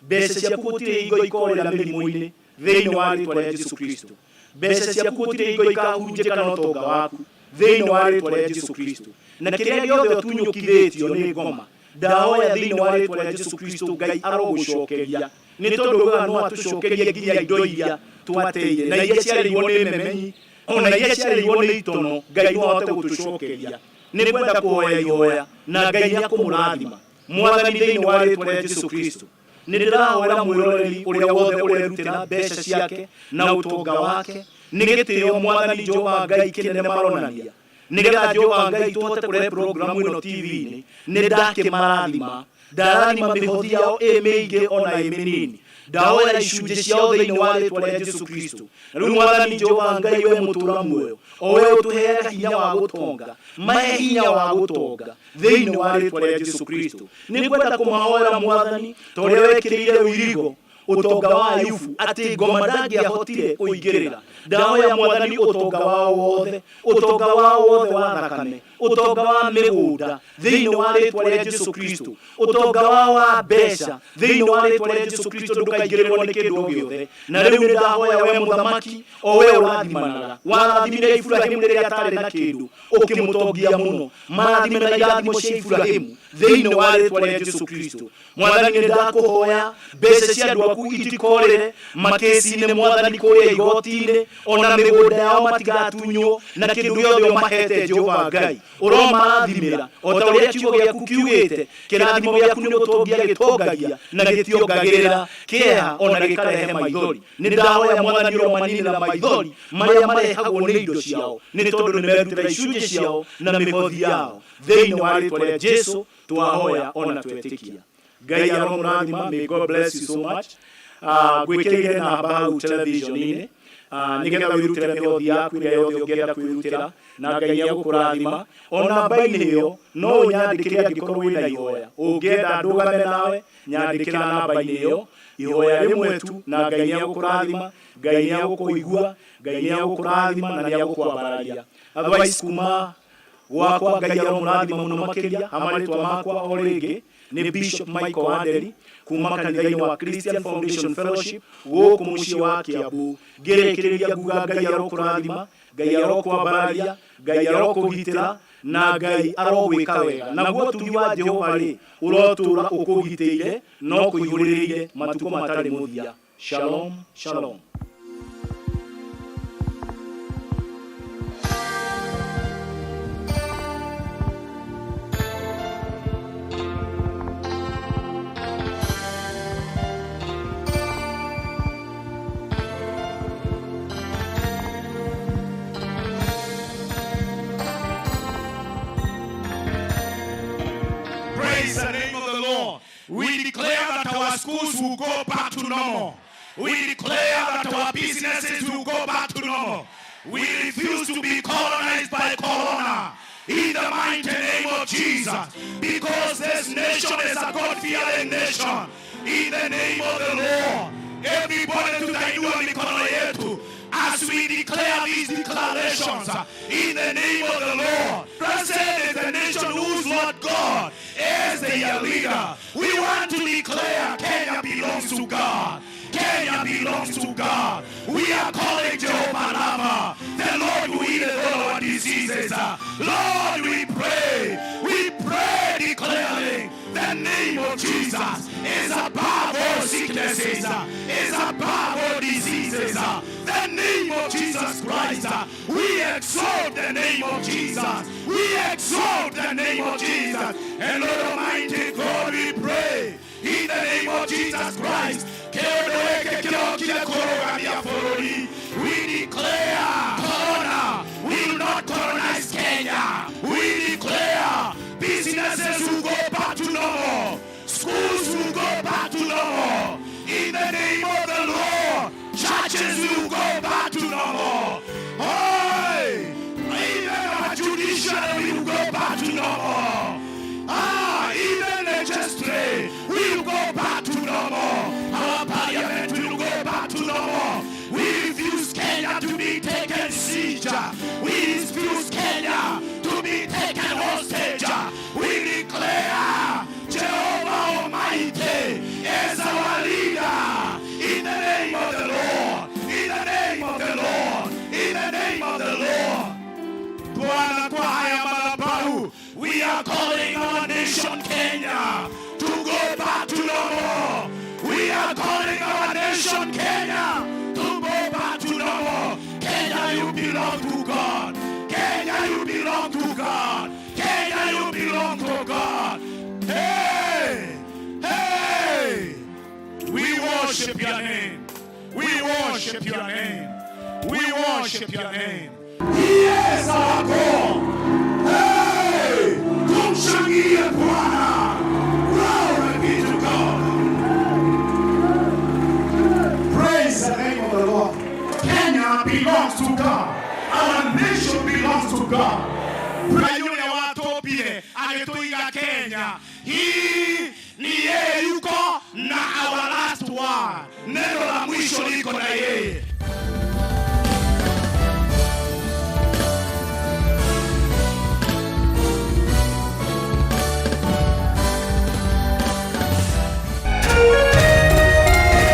mbeca ciaku gũtirĩ hingo ikorĩra mĩrimũ-inĩ thiini wa ritwa ria Jesu Kristo. Mbeca ciaku gũtirĩ hingo ikahunjĩka na ũtonga waku thiini wa ritwa ria Jesu Kristo. Na kĩrĩa gĩothe ũtunyũkithĩtio nĩ ngoma, ndahoya thiini wa ritwa ria Jesu Kristo Ngai arogũcokeria. Nĩ tondu ugaga no atũcokerie nginya indo iria twateire na iria ciarĩirwo nĩ memenyi ona iria ciarĩirwo nĩ itono. Ngai no ahote gũtũcokeria. Nĩ ngwenda kũhoya ihoya na Ngai nĩ akũmũrathima. mwathani thĩinĩ wa rĩĩtwa rĩa Jesũ Kristo nĩ ndĩrahoera mwĩroreri ũrĩa wothe ũrerutĩra mbeca ciake na ũtonga wake nĩ gĩtĩo mwathani Jehova Ngai kĩnene maronania nĩgetha Jehova Ngai tũhote kũrehe programu ĩno TV-inĩ nĩ ndakĩmarathima ndarathima mĩhothi yao ĩmĩingĩ ona ĩmĩnini ndahoera icunjĩ ciao thĩinĩ wa rĩĩtwa rĩa Jesũ Kristo rĩu mwathani Jehova Ngai we mũtũũra muoyo o we ũtũheaga hinya wa gũtonga mahe hinya wa gũtonga thĩinĩ wa rĩĩtwa rĩa Jesũ Kristo nĩ ngwenda kũmahoera mwathani ta ũrĩa wekĩrĩire ũirigo ũtonga wa Ayubu atĩ ngoma ndangĩahotire kũingĩrĩra ndahoya mwathani ũtonga wao wothe wa thakame ũtonga wa mĩgũnda thĩinĩ wa rĩĩtwa rĩa Jesũ Kristo ũtonga wao wa mbeca thĩinĩ wa rĩĩtwa rĩa Jesũ Kristo ndũkaingĩrĩrwo nĩ kĩndũ o gĩothe na rĩu nĩ ndahoya we mũthamaki o we ũrathimanaga warathimire Iburahĩmu rĩrĩa atarĩ na kĩndũ ũkĩmũtongia mũno marathime na irathimo cia Iburahĩmu thĩinĩ wa rĩĩtwa rĩa Jesũ Kristo mwathani nĩ ndakũhoya mbeca cia andũ aku itikorĩre makesi-inĩ mwathani kũrĩa igoti-inĩ ona mĩgũnda yao matigatunywo na kĩndũ gĩothe ũmahete Jehova Ngai ũromarathimĩra o ta ũrĩa kiugo gĩaku kiugĩte kĩrathimo gĩaku nĩ ũtongia gĩtongagia na gĩtiongagĩrĩra kĩeha ona gĩkarehe maithori nĩ ndahoya mwathani ũromanina maithori marĩa marehagwo nĩ indo ciao nĩ tondũ nĩ merutĩra icunjĩ ciao na mĩhothi yao thĩinĩ wa rĩĩtwa rĩa Jesũ twahoya ona twetĩkia Ngai aromũrathima. May God bless you so much. Gwĩkĩrĩire namba hau television-inĩ nĩgetha wĩrutĩre mĩhothi yaku ĩrĩa yothe ũngĩenda kwĩrutĩra na Ngai nĩagũkũrathima o namba-inĩ ĩyo no ũnyandĩkĩre angĩkorwo wĩna ihoya ũngĩenda ndũgame nawe nyandĩkĩra namba-inĩ ĩyo ihoya rĩmwe tu na Ngai nĩagũkũrathima Ngai nĩagũkũigua Ngai nĩagũkũrathima na nĩagũkwambararia otherwise kuma gwakwa Ngai aromũrathima mũno makĩria amarĩtwa makwa o rĩngĩ nĩ Bishop Michael Wanderi kuma kanitha-inĩ wa Christian Foundation Fellowship gũkũ mũciĩ wa Kiambu ngĩrĩkĩrĩria nguga Ngai arokũrathima Ngai arokwambararia Ngai arokũgitĩra na Ngai arogwĩka wega naguo ũtugi wa Jehova rĩ ũrotũũra ũkũgitĩire no kũihũrĩrĩire matukũ matarĩ mũthia. Shalom, shalom. Praise the name of the Lord. We declare that our schools will go back to normal. We declare that our businesses will go back to normal. We refuse to be colonized by Corona. In the mighty name of Jesus. Because this nation is a God-fearing nation. In the name of the Lord. Everybody tutainua mikono yetu as we declare these declarations in the name of the Lord. Blessed is the nation whose Lord God is their leader. We want to declare Kenya belongs to God. Kenya belongs to God. We are calling Jehovah Rapha, the Lord who healeth all our diseases. Lord, we pray declaring the name of Jesus is above all sicknesses, is above all diseases. The name of Jesus Christ. We exalt the name of Jesus. We exalt the name of Jesus. And Lord Almighty God, we pray in the name of Jesus Christ. We declare Corona will not colonize Kenya. We declare businesses will go back to normal. Schools will go back to normal. In the name of the Lord, churches will go back to normal. Hey, even our judiciary will go back to normal. Even legislature will go back to normal. Our parliament will go back to normal. We refuse Kenya to be taken siege. We refuse Kenya to be taken hostage. We declare Jehovah Almighty is our leader. In the name of the Lord. In the name of the Lord. In the name of the Lord. We are calling our nation Kenya to go back to normal. We are calling our nation Kenya to go back to normal. Kenya, you belong to God. Kenya, you belong to God. Kenya, you belong to God. Hey! worship your name. We worship your name. We worship your name. Yes, our God. Hey, tumshangilie Bwana. Glory be to God. Praise the name of the Lord. Kenya belongs to God. Our nation belongs to God. Yule watopie ametuiga Kenya. Hii ni yeye yuko na our last one. Neno la mwisho liko na yeye.